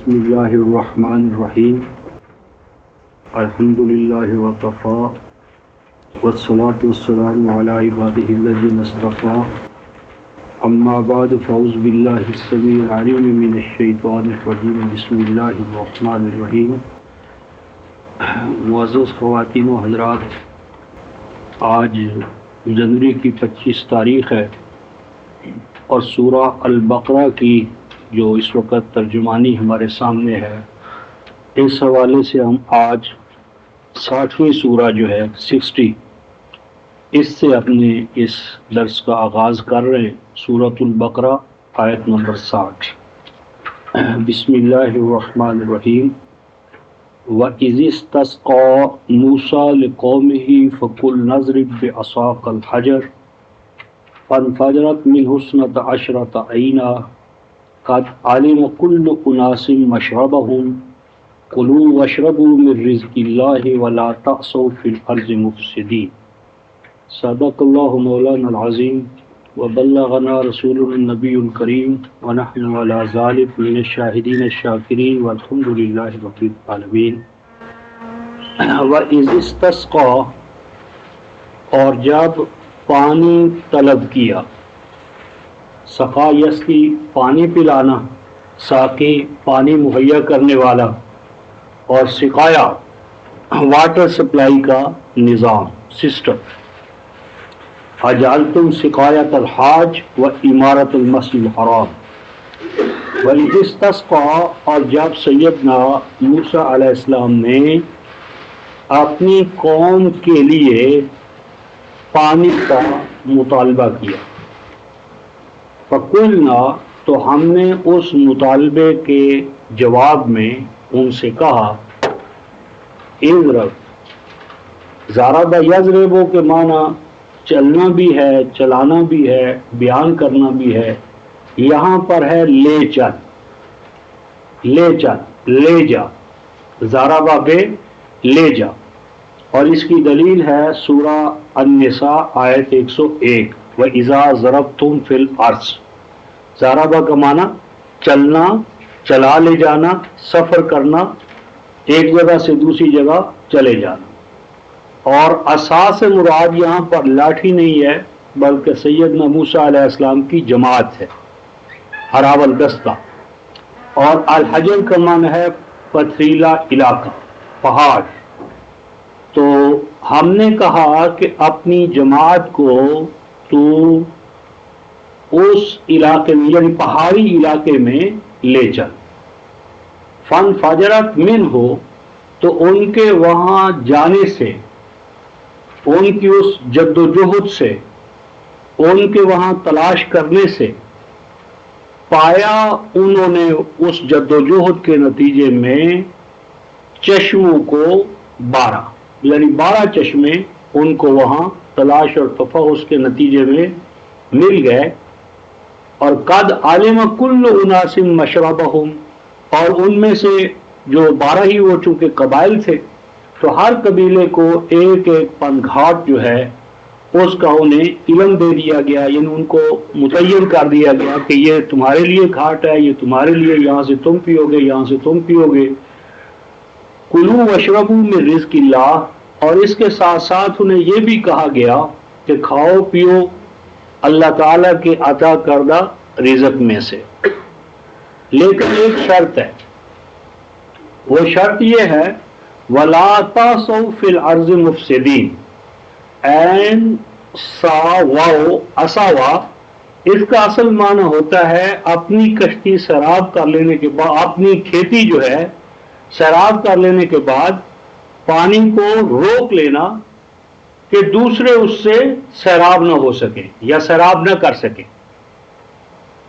بسم اللہ الرحمن الرحیم الحمد للہ وکفی والصلاة والسلام علی عبادہ الذین اصطفی اما بعد فاعوذ باللہ السمیع العلیم من الشیطان الرجیم بسم اللہ الرحمن الرحیم۔ معزز خواتین و حضرات، آج جنوری کی 25 تاریخ ہے اور سورہ البقرہ کی جو اس وقت ترجمانی ہمارے سامنے ہے، اس حوالے سے ہم آج 60ویں سورہ جو ہے 60، اس سے اپنے اس درس کا آغاز کر رہے ہیں۔ سورۃ البقرہ آیت نمبر 60۔ بسم اللہ الرحمن الرحیم۔ وَإِذِ اسْتَسْقَىٰ مُوسَىٰ لِقَوْمِهِ فَقُلْنَا اضْرِب بِّعَصَاكَ الْحَجَرَ فَانْفَجَرَتْ مِنْهُ اثْنَتَ عَشْرَةَ عَيْنًا قَدْ عَلِمَ كُلُّ أُنَاسٍ مَّشْرَبَهُمْ كُلُوا وَاشْرَبُوا مِن رِّزْقِ اللَّهِ وَلَا تَعْثَوْا فِي الْأَرْضِ مُفْسِدِينَ۔ صدق اللہ مولانا العظیم وبلغنا رسولنا النبی الکریم ونحن علی ذلک من الشاہدین الشاکرین والحمد للہ رب العالمین۔ وَإِذِ اسْتَسْقَىٰ، اور جب پانی طلب کیا، سقا یسقی پانی پلانا، ساقی پانی مہیا کرنے والا، اور سقایا واٹر سپلائی کا نظام سسٹم۔ اجعلتم سقایۃ الحاج و عمارت المسجد الحرام۔ وَإِذِ اسْتَسْقَىٰ، اور جب سیدنا موسیٰ علیہ السلام نے اپنی قوم کے لیے پانی کا مطالبہ کیا، فَقُلْنَا، تو ہم نے اس مطالبے کے جواب میں ان سے کہا، اضرب، ضرب یضرب کے معنی چلنا بھی ہے، چلانا بھی ہے، بیان کرنا بھی ہے، یہاں پر ہے لے چل، لے چل، لے جا، ضربہ بے لے جا، اور اس کی دلیل ہے سورہ النساء آیت 101، وَإِذَا ضَرَبْتُمْ فِي الْأَرْضِ۔ ضربہ کا معنی چلنا، چلا لے جانا، سفر کرنا، ایک جگہ سے دوسری جگہ چلے جانا۔ اور عصا سے مراد یہاں پر لاٹھی نہیں ہے بلکہ سیدنا موسیٰ علیہ السلام کی جماعت ہے، اراول دستہ۔ اور الحجر کا معنی ہے پتھریلا علاقہ، پہاڑ۔ تو ہم نے کہا کہ اپنی جماعت کو تو اس علاقے میں یعنی پہاڑی علاقے میں لے چل۔ فَانْفَجَرَتْ مِنْهُ، تو ان کے وہاں جانے سے، ان کی اس جد و جہد سے، ان کے وہاں تلاش کرنے سے پایا انہوں نے اس جد و جہد کے نتیجے میں چشموں کو 12، یعنی 12 چشمے ان کو وہاں تلاش اور تفحص کے نتیجے میں مل گئے۔ اور قد علم کل اناس مشربہم، اور ان میں سے جو 12 ہی وہ چونکہ قبائل تھے تو ہر قبیلے کو ایک ایک پن گھاٹ جو ہے اس کا انہیں علم دے دیا گیا، یعنی ان کو متعین کر دیا گیا کہ یہ تمہارے لیے گھاٹ ہے، یہ تمہارے لیے، یہاں سے تم پیو گے، یہاں سے تم پیو گے۔ کلوا واشربوا من رزق اللہ، اور اس کے ساتھ ساتھ انہیں یہ بھی کہا گیا کہ کھاؤ پیو اللہ تعالیٰ کے عطا کردہ رزق میں سے، لیکن ایک شرط ہے، وہ شرط یہ ہے وَلَا تَعْثَوْا فِي الْأَرْضِ مُفْسِدِينَ۔ عین سا واو اساوا، اس کا اصل معنی ہوتا ہے اپنی کشتی سیراب کر لینے کے بعد، اپنی کھیتی جو ہے سیراب کر لینے کے بعد پانی کو روک لینا کہ دوسرے اس سے سیراب نہ ہو سکے یا سیراب نہ کر سکے،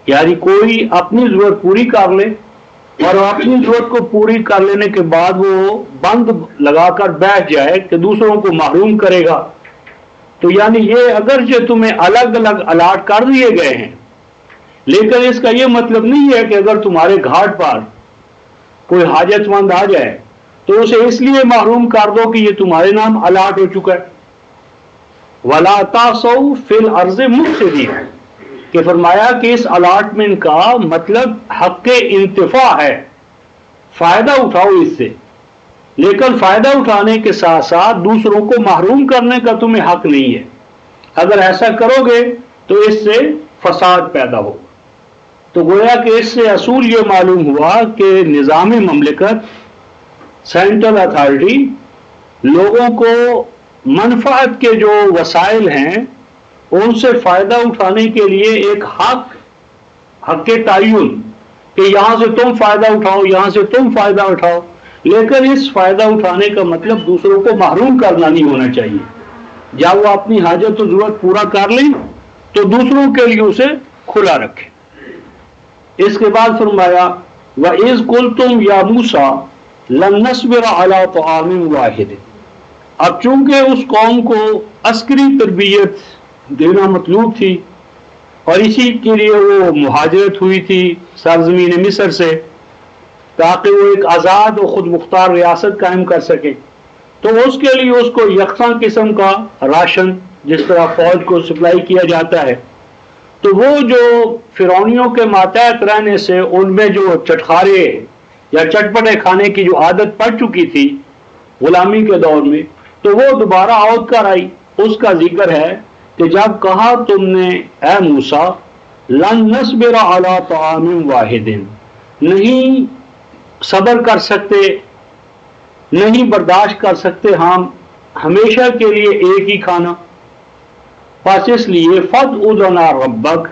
یعنی کوئی اپنی ضرورت پوری کر لے اور اپنی ضرورت کو پوری کر لینے کے بعد وہ بند لگا کر بیٹھ جائے کہ دوسروں کو محروم کرے گا، تو یعنی یہ اگرچہ تمہیں الگ الگ الاٹ کر دیے گئے ہیں لیکن اس کا یہ مطلب نہیں ہے کہ اگر تمہارے گھاٹ پر کوئی حاجت مند آ جائے تو اسے اس لیے محروم کر دو کہ یہ تمہارے نام الاٹ ہو چکا ہے۔ وَلَا تَعْثَوْا فِي الْأَرْضِ مُفْسِدِينَ، کہ فرمایا کہ اس الاٹمنٹ کا مطلب حق انتفاع ہے، فائدہ اٹھاؤ اس سے، لیکن فائدہ اٹھانے کے ساتھ ساتھ دوسروں کو محروم کرنے کا تمہیں حق نہیں ہے۔ اگر ایسا کرو گے تو اس سے فساد پیدا ہوگا۔ تو گویا کہ اس سے اصول یہ معلوم ہوا کہ نظام مملکت، سینٹرل اتھارٹی، لوگوں کو منفعت کے جو وسائل ہیں ان سے فائدہ اٹھانے کے لیے ایک حق کے تعین کہ یہاں سے تم فائدہ اٹھاؤ، یہاں سے تم فائدہ اٹھاؤ، لیکن اس فائدہ اٹھانے کا مطلب دوسروں کو محروم کرنا نہیں ہونا چاہیے۔ جب وہ اپنی حاجت و ضرورت پورا کر لیں تو دوسروں کے لیے اسے کھلا رکھیں۔ اس کے بعد فرمایا وَإِذْ قُلْتُمْ يَا مُوسَىٰ لَن نَّصْبِرَ عَلَىٰ طَعَامٍ وَاحِدٍ۔ اب چونکہ اس قوم کو عسکری تربیت دینا مطلوب تھی اور اسی کے لیے وہ مہاجرت ہوئی تھی سرزمین مصر سے تاکہ وہ ایک آزاد و خود مختار ریاست قائم کر سکے، تو اس کے لیے اس کو یکساں قسم کا راشن جس طرح فوج کو سپلائی کیا جاتا ہے، تو وہ جو فرعونیوں کے ماتحت رہنے سے ان میں جو چٹخارے یا چٹپٹے کھانے کی جو عادت پڑ چکی تھی غلامی کے دور میں، تو وہ دوبارہ عود کر آئی۔ اس کا ذکر ہے کہ جب کہا تم نے اے موسیٰ لن نصبر علی طعام واحد، نہیں صبر کر سکتے، نہیں برداشت کر سکتے ہم ہمیشہ کے لیے ایک ہی کھانا، پس اس لیے فادع لنا ربک،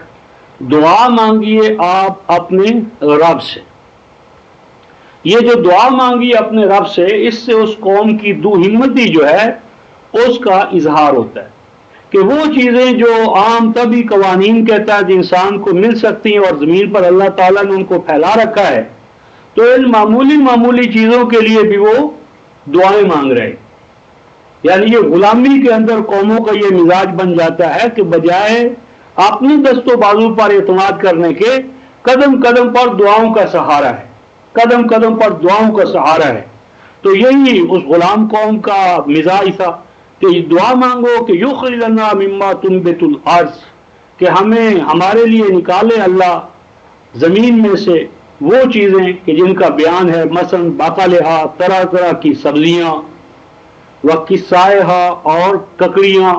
دعا مانگیے آپ اپنے رب سے۔ یہ جو دعا مانگی اپنے رب سے، اس سے اس قوم کی دو ہمتی جو ہے اس کا اظہار ہوتا ہے کہ وہ چیزیں جو عام طبی قوانین کے تحت انسان کو مل سکتی ہیں اور زمین پر اللہ تعالیٰ نے ان کو پھیلا رکھا ہے، تو ان معمولی چیزوں کے لیے بھی وہ دعائیں مانگ رہے۔ یعنی یہ غلامی کے اندر قوموں کا یہ مزاج بن جاتا ہے کہ بجائے اپنی دست و بازو پر اعتماد کرنے کے قدم قدم پر دعاؤں کا سہارا ہے، قدم قدم پر دعاؤں کا سہارا ہے۔ تو یہی اس غلام قوم کا مزاج تھا کہ دعا مانگو کہ یخرج لنا مما تنبت الارض، کہ ہمیں ہمارے لیے نکالے اللہ زمین میں سے وہ چیزیں کہ جن کا بیان ہے، مثلا باقلہا، طرح طرح کی سبزیاں، وکسائہا اور ککڑیاں،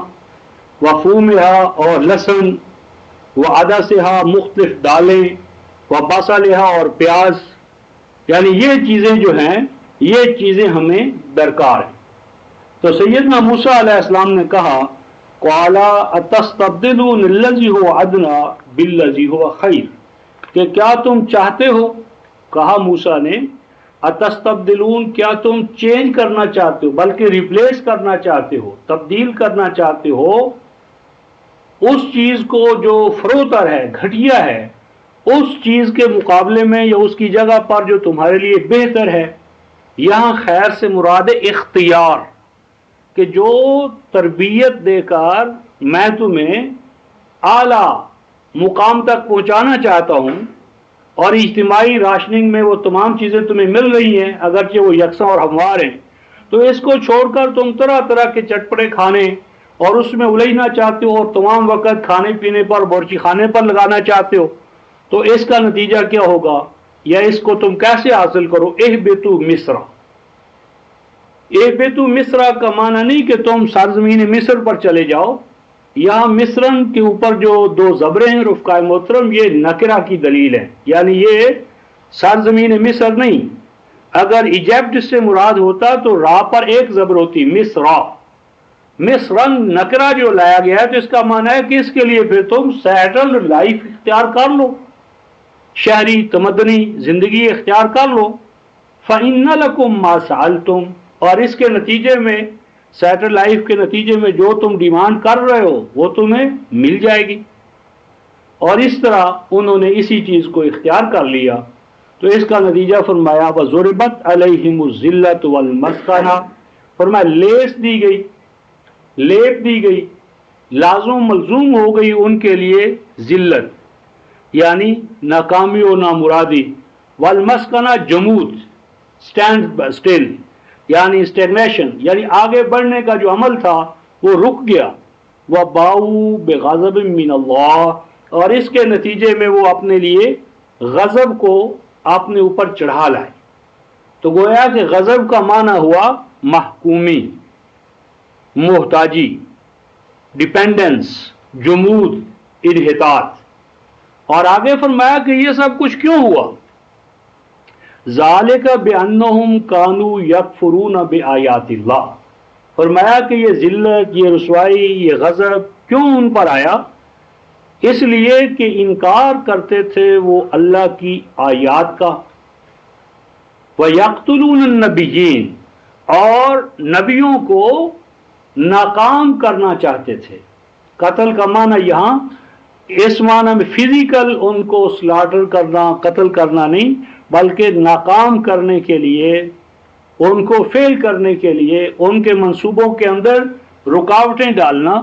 وفومہا اور لہسن، وعدسہا مختلف دالیں، وبصلہا اور پیاز، یعنی یہ چیزیں جو ہیں یہ چیزیں ہمیں درکار ہیں۔ تو سیدنا موسیٰ علیہ السلام نے کہا قال اتستبدلون الذی هو ادنی بالذی هو خیر، کہ کیا تم چاہتے ہو، کہا موسیٰ نے اتستبدلون، کیا تم چینج کرنا چاہتے ہو، بلکہ ریپلیس کرنا چاہتے ہو، تبدیل کرنا چاہتے ہو اس چیز کو جو فروتر ہے، گھٹیا ہے، اس چیز کے مقابلے میں یا اس کی جگہ پر جو تمہارے لیے بہتر ہے۔ یہاں خیر سے مراد اختیار، کہ جو تربیت دے کر میں تمہیں اعلیٰ مقام تک پہنچانا چاہتا ہوں اور اجتماعی راشننگ میں وہ تمام چیزیں تمہیں مل رہی ہیں اگرچہ وہ یکساں اور ہموار ہیں، تو اس کو چھوڑ کر تم طرح طرح کے چٹپٹے کھانے اور اس میں الجھنا چاہتے ہو اور تمام وقت کھانے پینے پر بورچی خانے پر لگانا چاہتے ہو، تو اس کا نتیجہ کیا ہوگا یا اس کو تم کیسے حاصل کرو؟ اہبطوا مصر، اہبطوا مصر کا معنی نہیں کہ تم سرزمین مصر پر چلے جاؤ، یہاں مصرن کے اوپر جو دو زبریں ہیں رفقائے محترم، یہ نکرہ کی دلیل ہے، یعنی یہ سرزمین مصر نہیں۔ اگر ایجپٹ سے مراد ہوتا تو را پر ایک زبر ہوتی، مصرا، مصرن نکرہ جو لایا گیا ہے تو اس کا معنی ہے کہ اس کے لیے پھر تم سیٹلڈ لائف اختیار کر لو، شہری تمدنی زندگی اختیار کر لو۔ فَإِنَّ لَكُمْ مَا سَأَلْتُمْ، اور اس کے نتیجے میں، سیٹل لائف کے نتیجے میں جو تم ڈیمانڈ کر رہے ہو وہ تمہیں مل جائے گی۔ اور اس طرح انہوں نے اسی چیز کو اختیار کر لیا، تو اس کا نتیجہ فرمایا وَضُرِبَتْ عَلَيْهِمُ الذِّلَّةُ وَالْمَسْكَنَةُ، فرمایا لیس دی گئی، لیپ دی گئی، لازم ملزوم ہو گئی ان کے لیے ذلت یعنی ناکامی و نامرادی، والمسکنہ جمود، اسٹینڈ اسٹل یعنی اسٹیگنیشن، یعنی آگے بڑھنے کا جو عمل تھا وہ رک گیا، وَبَاءُوا بِغَضَبٍ مِّنَ اللَّهِ، اور اس کے نتیجے میں وہ اپنے لیے غضب کو اپنے اوپر چڑھا لائے۔ تو گویا کہ غضب کا معنی ہوا محکومی، محتاجی، ڈیپینڈنس، جمود، انحطاط۔ اور آگے فرمایا کہ یہ سب کچھ کیوں ہوا؟ ذالک بانہم کانوا یکفرون بآیات اللہ، فرمایا کہ یہ ذلت، یہ رسوائی، یہ غضب کیوں ان پر آیا؟ اس لیے کہ انکار کرتے تھے وہ اللہ کی آیات کا، وَيَقْتُلُونَ النَّبِيِّينَ، اور نبیوں کو ناکام کرنا چاہتے تھے۔ قتل کا معنی یہاں اس معنی میں فزیکل ان کو سلاٹر کرنا، قتل کرنا نہیں، بلکہ ناکام کرنے کے لیے، ان کو فیل کرنے کے لیے، ان کے منصوبوں کے اندر رکاوٹیں ڈالنا۔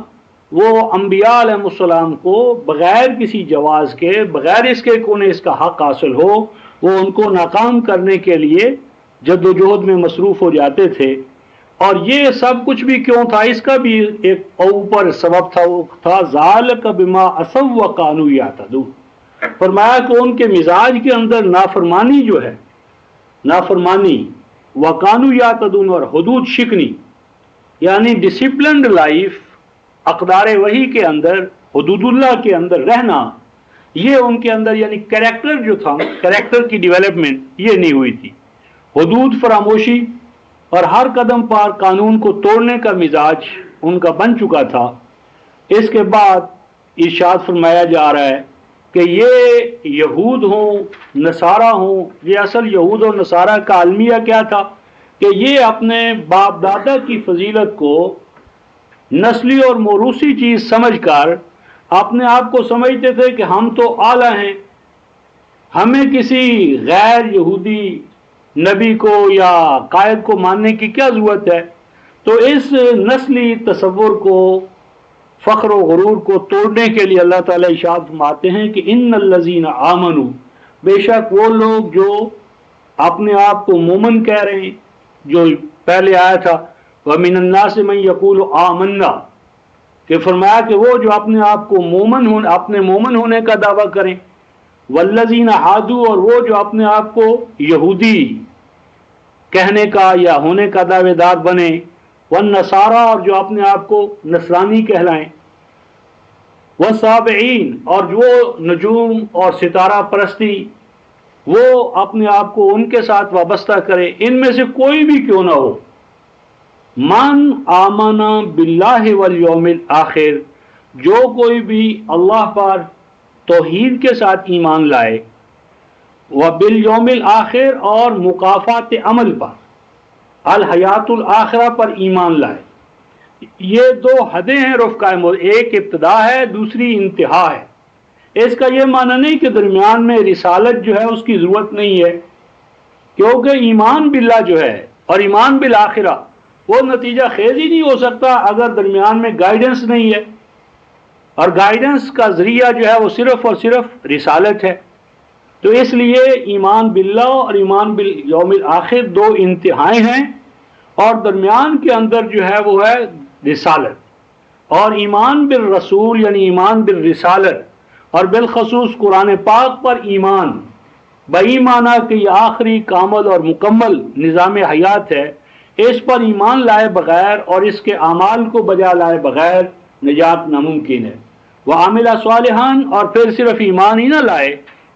وہ انبیاء علیہ السلام کو بغیر کسی جواز کے، بغیر اس کے کہ انہیں اس کا حق حاصل ہو، وہ ان کو ناکام کرنے کے لیے جد و جہد میں مصروف ہو جاتے تھے۔ اور یہ سب کچھ بھی کیوں تھا؟ اس کا بھی ایک اوپر سبب تھا، وہ تھا ذالک بما عصوا وکانوا یعتدون، فرمایا کہ ان کے مزاج کے اندر نافرمانی جو ہے، نافرمانی، وکانوا یعتدون، اور حدود شکنی، یعنی ڈسپلنڈ لائف، اقدار وحی کے اندر، حدود اللہ کے اندر رہنا، یہ ان کے اندر، یعنی کریکٹر جو تھا، کریکٹر کی ڈیولپمنٹ یہ نہیں ہوئی تھی۔ حدود فراموشی اور ہر قدم پر قانون کو توڑنے کا مزاج ان کا بن چکا تھا۔ اس کے بعد ارشاد فرمایا جا رہا ہے کہ یہ یہود ہوں، نصارہ ہوں، یہ اصل یہود اور نصارہ کا المیہ کیا تھا کہ یہ اپنے باپ دادا کی فضیلت کو نسلی اور موروثی چیز سمجھ کر اپنے آپ کو سمجھتے تھے کہ ہم تو اعلیٰ ہیں، ہمیں کسی غیر یہودی نبی کو یا قائد کو ماننے کی کیا ضرورت ہے۔ تو اس نسلی تصور کو، فخر و غرور کو توڑنے کے لیے اللہ تعالیٰ ارشاد فرماتے ہیں کہ ان الذین آمنوا، بے شک وہ لوگ جو اپنے آپ کو مومن کہہ رہے ہیں، جو پہلے آیا تھا وَمِنَ النَّاسِ مَن يَقُولُ آمَنَّا، کہ فرمایا کہ وہ جو اپنے آپ کو اپنے مومن ہونے کا دعویٰ کریں، والذین ہادوا، اور وہ جو اپنے آپ کو یہودی کہنے کا یا ہونے کا دعوے دار بنے، والنصارى، اور جو اپنے آپ کو نصرانی کہلائیں، والصابئین، اور جو نجوم اور ستارہ پرستی، وہ اپنے آپ کو ان کے ساتھ وابستہ کرے، ان میں سے کوئی بھی کیوں نہ ہو۔ من آمن باللہ والیوم الآخر، جو کوئی بھی اللہ پر توحید کے ساتھ ایمان لائے، وبالیوم الآخر، اور مکافات عمل پر، الحیات الآخرہ پر ایمان لائے۔ یہ دو حدیں ہیں رفقۂ موت، ایک ابتدا ہے، دوسری انتہا ہے۔ اس کا یہ معنی نہیں کہ درمیان میں رسالت جو ہے اس کی ضرورت نہیں ہے، کیونکہ ایمان باللہ جو ہے اور ایمان بالآخرہ وہ نتیجہ خیز ہی نہیں ہو سکتا اگر درمیان میں گائیڈنس نہیں ہے، اور گائیڈنس کا ذریعہ جو ہے وہ صرف اور صرف رسالت ہے۔ تو اس لیے ایمان باللہ اور ایمان بالیوم الآخر دو انتہائیں ہیں، اور درمیان کے اندر جو ہے وہ ہے رسالت۔ اور ایمان بالرسول یعنی ایمان بالرسالت، اور بالخصوص قرآن پاک پر ایمان، بئی معنی کہ یہ آخری کامل اور مکمل نظام حیات ہے، اس پر ایمان لائے بغیر اور اس کے اعمال کو بجا لائے بغیر نجات ناممکن ہے۔ وعامل صالحاً، اور پھر صرف ایمان ہی نہ لائے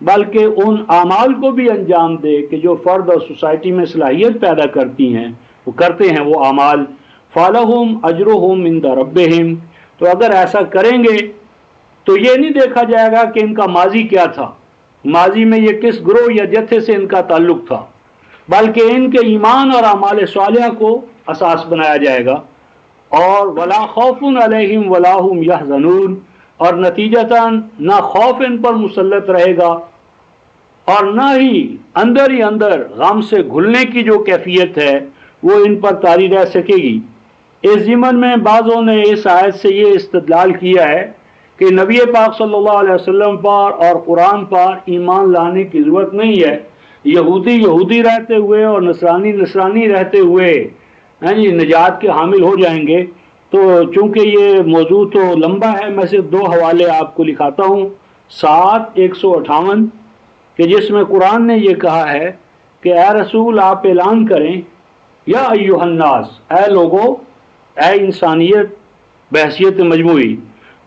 بلکہ ان اعمال کو بھی انجام دے کہ جو فرد اور سوسائٹی میں صلاحیت پیدا کرتی ہیں، وہ کرتے ہیں وہ اعمال، فَلَهُمْ أَجْرُهُمْ عِنْدَ رَبِّهِمْ، تو اگر ایسا کریں گے تو یہ نہیں دیکھا جائے گا کہ ان کا ماضی کیا تھا، ماضی میں یہ کس گروہ یا جتھے سے ان کا تعلق تھا، بلکہ ان کے ایمان اور اعمال صالحہ کو اساس بنایا جائے گا۔ اور وَلَا خَوْفٌ عَلَيْهِمْ وَلَا هُمْ يَحْزَنُونَ، اور نتیجتاً نہ خوف ان پر مسلط رہے گا اور نہ ہی اندر غم سے گھلنے کی جو کیفیت ہے وہ ان پر طاری رہ سکے گی۔ اس ضمن میں بعضوں نے اس آیت سے یہ استدلال کیا ہے کہ نبی پاک صلی اللہ علیہ وسلم پر اور قرآن پر ایمان لانے کی ضرورت نہیں ہے، یہودی رہتے ہوئے اور نصرانی رہتے ہوئے نجات کے حامل ہو جائیں گے۔ تو چونکہ یہ موضوع تو لمبا ہے، میں صرف دو حوالے آپ کو لکھاتا ہوں۔ 7:158 کہ جس میں قرآن نے یہ کہا ہے کہ اے رسول آپ اعلان کریں، یا ایھا الناس، اے لوگو، اے انسانیت بحیثیت مجموعی،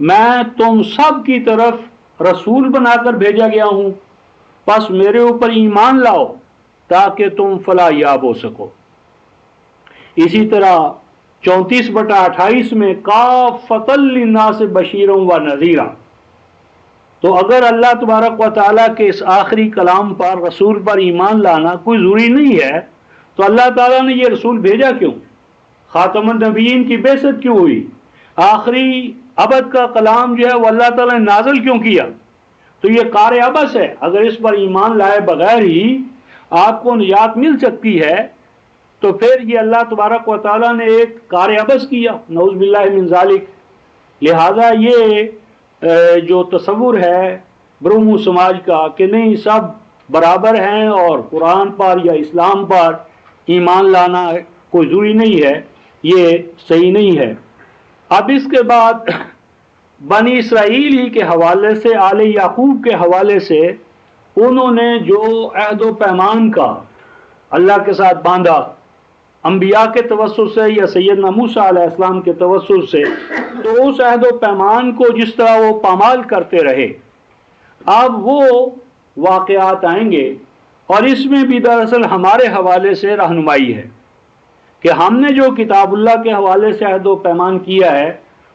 میں تم سب کی طرف رسول بنا کر بھیجا گیا ہوں، بس میرے اوپر ایمان لاؤ تاکہ تم فلاح یاب ہو سکو۔ اسی طرح 34/28 میں کافۃ للناس بشیرا و نذیرا۔ تو اگر اللہ تبارک و تعالیٰ کے اس آخری کلام پر، رسول پر ایمان لانا کوئی ضروری نہیں ہے، تو اللہ تعالیٰ نے یہ رسول بھیجا کیوں؟ خاتم النبیین کی بعثت کیوں ہوئی؟ آخری ابد کا کلام جو ہے وہ اللہ تعالیٰ نے نازل کیوں کیا؟ تو یہ کار عبث ہے۔ اگر اس پر ایمان لائے بغیر ہی آپ کو نجات مل سکتی ہے تو پھر یہ اللہ تبارک و تعالیٰ نے ایک کار عبث کیا، نعوذ باللہ من ذالک۔ لہذا یہ جو تصور ہے برہمو سماج کا کہ نہیں سب برابر ہیں اور قرآن پر یا اسلام پر ایمان لانا کوئی ضروری نہیں ہے، یہ صحیح نہیں ہے۔ اب اس کے بعد بنی اسرائیل ہی کے حوالے سے، آل یعقوب کے حوالے سے، انہوں نے جو عہد و پیمان کا اللہ کے ساتھ باندھا انبیاء کے توسط سے یا سیدنا موسیٰ علیہ السلام کے توسط سے، تو اس عہد و پیمان کو جس طرح وہ پامال کرتے رہے، اب وہ واقعات آئیں گے، اور اس میں بھی دراصل ہمارے حوالے سے رہنمائی ہے کہ ہم نے جو کتاب اللہ کے حوالے سے عہد و پیمان کیا ہے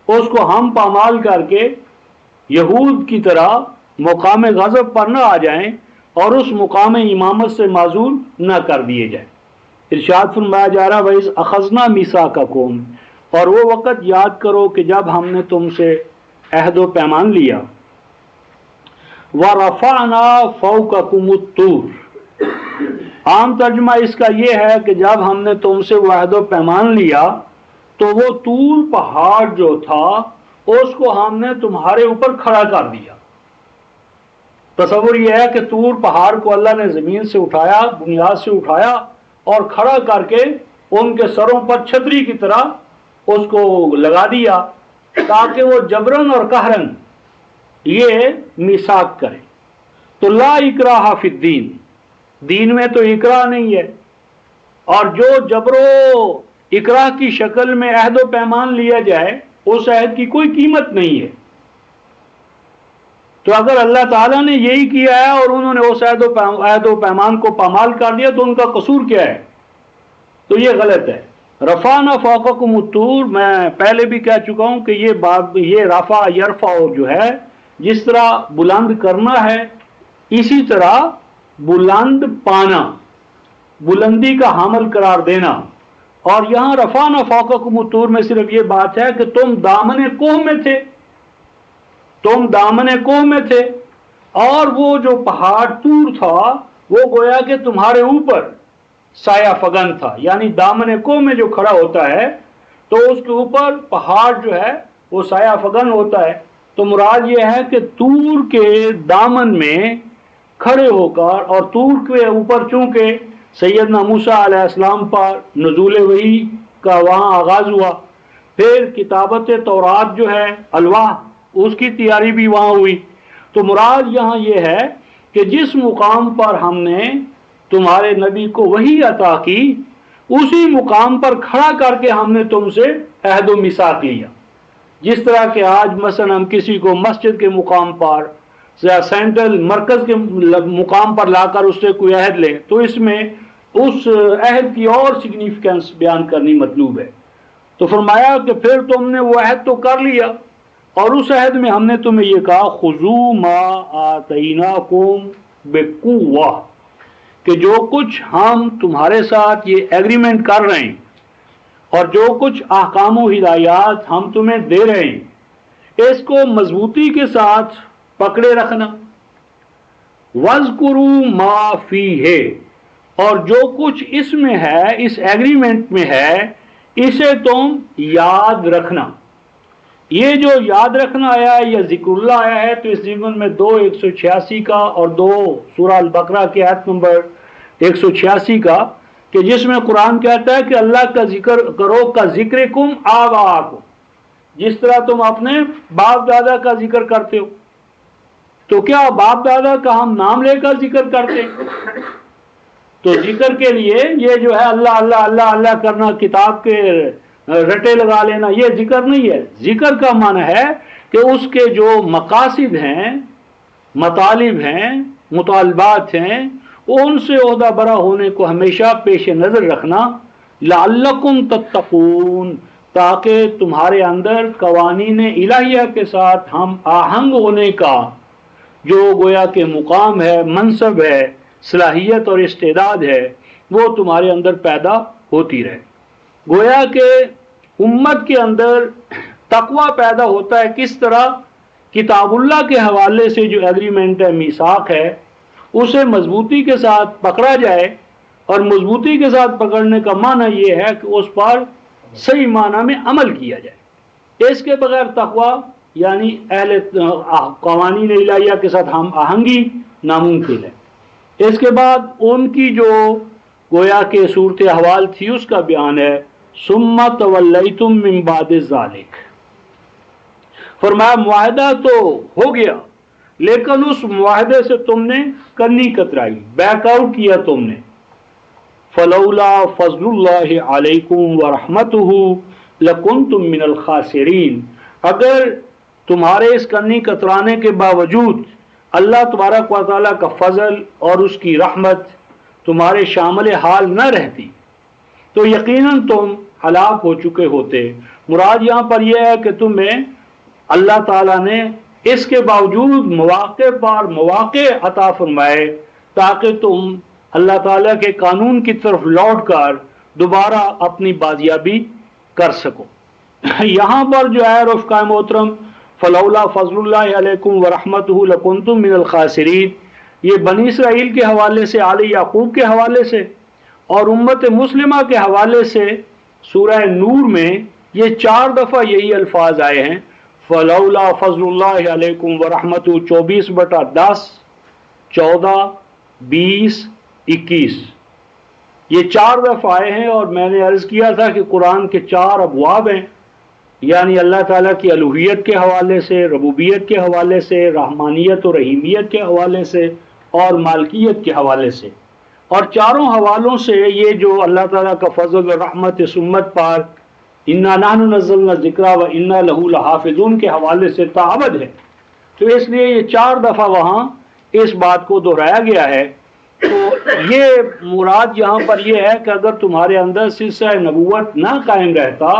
اس کو ہم پامال کر کے یہود کی طرح مقام غضب پر نہ آ جائیں اور اس مقام امامت سے معزول نہ کر دیے جائیں۔ ارشاد فرمایا جا رہا وَإِذْ أَخَذْنَا مِيثَاقَكُمْ، اور وہ وقت یاد کرو کہ جب ہم نے تم سے عہد و پیمان لیا، وَرَفَعْنَا فَوْقَكُمُ الطُّورَ، عام ترجمہ اس کا یہ ہے کہ جب ہم نے تم سے وہ عہد و پیمان لیا تو وہ طور پہاڑ جو تھا اس کو ہم نے تمہارے اوپر کھڑا کر دیا۔ تصور یہ ہے کہ طور پہاڑ کو اللہ نے زمین سے اٹھایا، بنیاد سے اٹھایا اور کھڑا کر کے ان کے سروں پر چھتری کی طرح اس کو لگا دیا تاکہ وہ جبرن اور قہرن یہ میثاق کریں۔ تو لا اکراہ فی الدین، دین میں تو اکراہ نہیں ہے، اور جو جبر و اکراہ کی شکل میں عہد و پیمان لیا جائے اس عہد کی کوئی قیمت نہیں ہے۔ تو اگر اللہ تعالیٰ نے یہی کیا ہے اور انہوں نے اس عہد و پیمان کو پامال کر دیا تو ان کا قصور کیا ہے؟ تو یہ غلط ہے۔ رفعنا فوقکم الطور، میں پہلے بھی کہہ چکا ہوں کہ یہ رفع یرفع جو ہے، جس طرح بلند کرنا ہے اسی طرح بلند پانا، بلندی کا حامل قرار دینا۔ اور یہاں رفعنا فوقکم الطور میں صرف یہ بات ہے کہ تم دامن کوہ میں تھے، تم دامن کوہ میں تھے، اور وہ جو پہاڑ طور تھا وہ گویا کہ تمہارے اوپر سایہ فگن تھا، یعنی دامن کوہ میں جو کھڑا ہوتا ہے تو اس کے اوپر پہاڑ جو ہے وہ سایہ فگن ہوتا ہے۔ تو مراد یہ ہے کہ طور کے دامن میں کھڑے ہو کر، اور طور کے اوپر چونکہ سیدنا موسیٰ علیہ السلام پر نزول وحی کا وہاں آغاز ہوا، پھر کتابت تورات جو ہے الواح، اس کی تیاری بھی وہاں ہوئی۔ تو مراد یہاں یہ ہے کہ جس مقام پر ہم نے تمہارے نبی کو وحی عطا کی اسی مقام پر کھڑا کر کے ہم نے تم سے عہد و میثاق لیا۔ جس طرح کہ آج مثلا ہم کسی کو مسجد کے مقام پر یا سینٹرل مرکز کے مقام پر لا کر اس سے کوئی عہد لیں تو اس میں اس عہد کی اور سگنیفیکنس بیان کرنی مطلوب ہے۔ تو فرمایا کہ پھر تم نے وہ عہد تو کر لیا، اور اس عہد میں ہم نے تمہیں یہ کہا خذوا ما آتیناکم بقوہ، کہ جو کچھ ہم تمہارے ساتھ یہ ایگریمنٹ کر رہے ہیں اور جو کچھ احکام و ہدایات ہم تمہیں دے رہے ہیں اس کو مضبوطی کے ساتھ پکڑے رکھنا۔ وَاذْكُرُوا مَا فِيهِ، اور جو کچھ اس میں ہے، اس ایگریمنٹ میں ہے، اسے تم یاد رکھنا۔ یہ جو یاد رکھنا آیا ہے یا ذکر اللہ آیا ہے تو اس ضمن میں 2:186 کا اور 2 سورہ البقرہ کے آیت نمبر 186 کا، کہ جس میں قرآن کہتا ہے کہ اللہ کا ذکر کرو کا ذکرکم آباءکم، جس طرح تم اپنے باپ دادا کا ذکر کرتے ہو۔ تو کیا باپ دادا کا ہم نام لے کر ذکر کرتے ہیں؟ تو تو ذکر کے لیے یہ جو ہے اللہ اللہ اللہ اللہ کرنا، کتاب کے رٹے لگا لینا، یہ ذکر نہیں ہے۔ ذکر کا معنی ہے کہ اس کے جو مقاصد ہیں، مطالب ہیں، مطالبات ہیں، ان سے عہدہ برا ہونے کو ہمیشہ پیش نظر رکھنا، لعلکم تتقون، تاکہ تمہارے اندر قوانین الہیہ کے ساتھ ہم آہنگ ہونے کا جو گویا کہ مقام ہے، منصب ہے، صلاحیت اور استعداد ہے، وہ تمہارے اندر پیدا ہوتی رہے۔ گویا کہ امت کے اندر تقوی پیدا ہوتا ہے کس طرح؟ کتاب اللہ کے حوالے سے جو ایگریمنٹ ہے، میثاق ہے، اسے مضبوطی کے ساتھ پکڑا جائے، اور مضبوطی کے ساتھ پکڑنے کا معنی یہ ہے کہ اس پر صحیح معنی میں عمل کیا جائے۔ اس کے بغیر تقوی یعنی اہل قوانین الہیہ کے ساتھ ہم آہنگی ناممکن ہے۔ اس کے بعد ان کی جو گویا کہ صورت احوال تھی اس کا بیان ہے، ثم تولیتم من بعد ذالک، فرمایا معاہدہ تو ہو گیا لیکن اس معاہدے سے تم نے کنی کترائی، بیک آؤٹ کیا تم نے۔ فلولا فضل اللہ علیکم ورحمتہ لکنتم من الخاسرین، اگر تمہارے اس کنی کترانے کے باوجود اللہ تبارک و تعالیٰ کا فضل اور اس کی رحمت تمہارے شامل حال نہ رہتی تو یقیناً تم ہلاک ہو چکے ہوتے۔ مراد یہاں پر یہ ہے کہ تمہیں اللہ تعالیٰ نے اس کے باوجود مواقع پر مواقع عطا فرمائے تاکہ تم اللہ تعالیٰ کے قانون کی طرف لوٹ کر دوبارہ اپنی بازیابی کر سکو۔ یہاں پر جو ہے رفقائے محترم، فلولا فضل اللہ علیکم ورحمتہ لکنتم من الخاسرین، یہ بنی اسرائیل کے حوالے سے، آل یعقوب کے حوالے سے اور امت مسلمہ کے حوالے سے سورہ نور میں یہ 4 دفعہ یہی الفاظ آئے ہیں، فلولا فضل اللہ علیکم ورحمتہ 24/10، 14، 20، 21، یہ 4 دفعہ آئے ہیں۔ اور میں نے عرض کیا تھا کہ قرآن کے 4 ابواب ہیں، یعنی اللہ تعالیٰ کی الوہیت کے حوالے سے، ربوبیت کے حوالے سے، رحمانیت و رحیمیت کے حوالے سے اور مالکیت کے حوالے سے، اور چاروں حوالوں سے یہ جو اللہ تعالیٰ کا فضل و رحمت اس امت پر انا نحن نزلنا الذکر و انا لہ لحافظون کے حوالے سے تعبد ہے۔ تو اس لیے یہ 4 دفعہ وہاں اس بات کو دہرایا گیا ہے۔ تو یہ مراد یہاں پر یہ ہے کہ اگر تمہارے اندر سلسلہ نبوت نہ قائم رہتا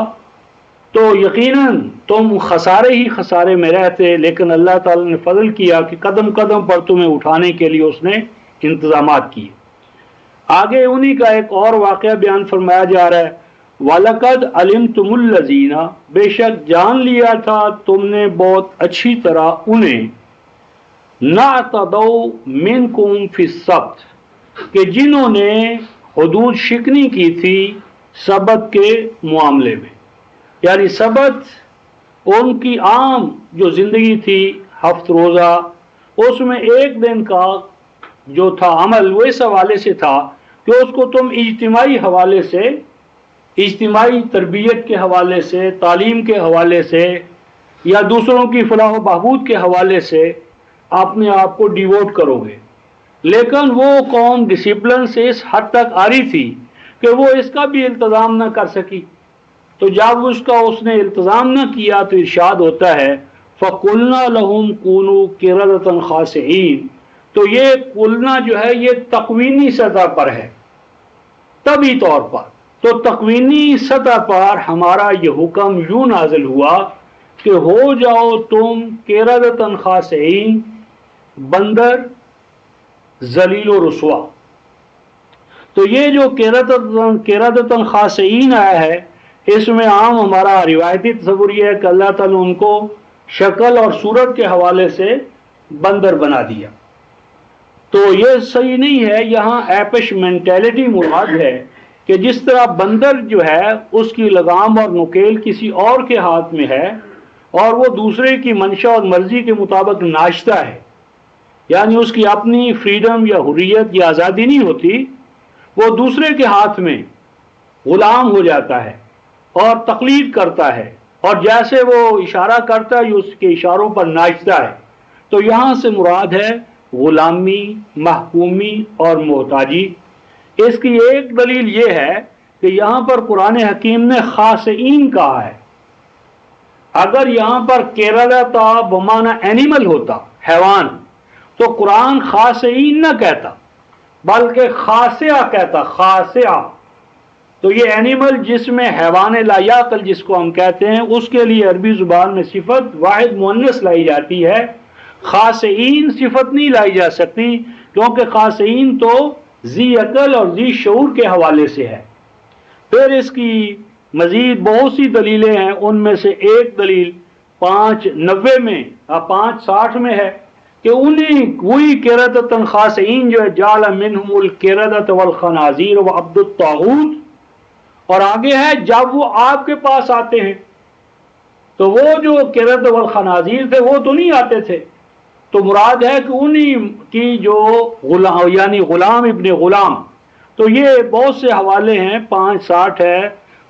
تو یقیناً تم خسارے ہی خسارے میں رہتے، لیکن اللہ تعالیٰ نے فضل کیا کہ قدم قدم پر تمہیں اٹھانے کے لیے اس نے انتظامات کیے۔ آگے انہی کا ایک اور واقعہ بیان فرمایا جا رہا ہے، وَلَقَدْ عَلِمْتُمُ الَّذِينَ، بے شک جان لیا تھا تم نے بہت اچھی طرح انہیں، نَعْتَدَوْا مِنْكُمْ فِي السَّبْتِ، کہ جنہوں نے حدود شکنی کی تھی سبت کے معاملے میں، یعنی سبت ان کی عام جو زندگی تھی ہفت روزہ، اس میں ایک دن کا جو تھا عمل وہ اس حوالے سے تھا کہ اس کو تم اجتماعی حوالے سے، اجتماعی تربیت کے حوالے سے، تعلیم کے حوالے سے یا دوسروں کی فلاح و بہبود کے حوالے سے اپنے آپ کو ڈیووٹ کرو گے۔ لیکن وہ قوم ڈسپلن سے اس حد تک آ رہی تھی کہ وہ اس کا بھی التزام نہ کر سکی، تو جب اس نے التزام نہ کیا تو ارشاد ہوتا ہے فَقُلْنَا لَهُمْ كُونُوا قِرَدَةً خَاسِئِينَ، تو یہ قلنا جو ہے یہ تقوینی سطح پر ہے، طبی طور پر۔ تو تقوینی سطح پر ہمارا یہ حکم یوں نازل ہوا کہ ہو جاؤ تم قِرَدَةً خَاسِئِينَ، بندر ذلیل و رسوا۔ تو یہ جو قِرَدَةً خَاسِئِينَ آیا ہے، اس میں عام ہمارا روایتی تصور یہ ہے کہ اللہ تعالیٰ نے ان کو شکل اور صورت کے حوالے سے بندر بنا دیا، تو یہ صحیح نہیں ہے۔ یہاں ایپش مینٹیلٹی مراد ہے کہ جس طرح بندر جو ہے اس کی لگام اور نکیل کسی اور کے ہاتھ میں ہے اور وہ دوسرے کی منشا اور مرضی کے مطابق ناچتا ہے، یعنی اس کی اپنی فریڈم یا حریت یا آزادی نہیں ہوتی، وہ دوسرے کے ہاتھ میں غلام ہو جاتا ہے اور تقلید کرتا ہے، اور جیسے وہ اشارہ کرتا ہے اس کے اشاروں پر ناچتا ہے۔ تو یہاں سے مراد ہے غلامی، محکومی اور محتاجی۔ اس کی ایک دلیل یہ ہے کہ یہاں پر قرآن حکیم نے خاصئین کہا ہے. اگر یہاں پر کیرلتا بمانا اینیمل ہوتا، حیوان، تو قرآن خاصئین نہ کہتا بلکہ خاصیہ کہتا، خاصیہ. تو یہ اینیمل جس میں حیوان لا یعقل جس کو ہم کہتے ہیں، اس کے لیے عربی زبان میں صفت واحد مؤنث لائی جاتی ہے، خاصئین صفت نہیں لائی جا سکتی، کیونکہ خاصئین تو ذی عقل اور ذی شعور کے حوالے سے ہے. پھر اس کی مزید بہت سی دلیلیں ہیں، ان میں سے ایک دلیل 590 میں 560 میں ہے کہ وہی قردۃ خاصئین جو ہے جعل منہم القردۃ والخنازیر وعبد الطاغوت، اور آگے ہے جب وہ آپ کے پاس آتے ہیں تو وہ جو قرد والخنازیر تھے وہ تو نہیں آتے تھے، تو مراد ہے کہ انہی کی جو غلام یعنی غلام ابن غلام. تو یہ بہت سے حوالے ہیں، 560 ہے،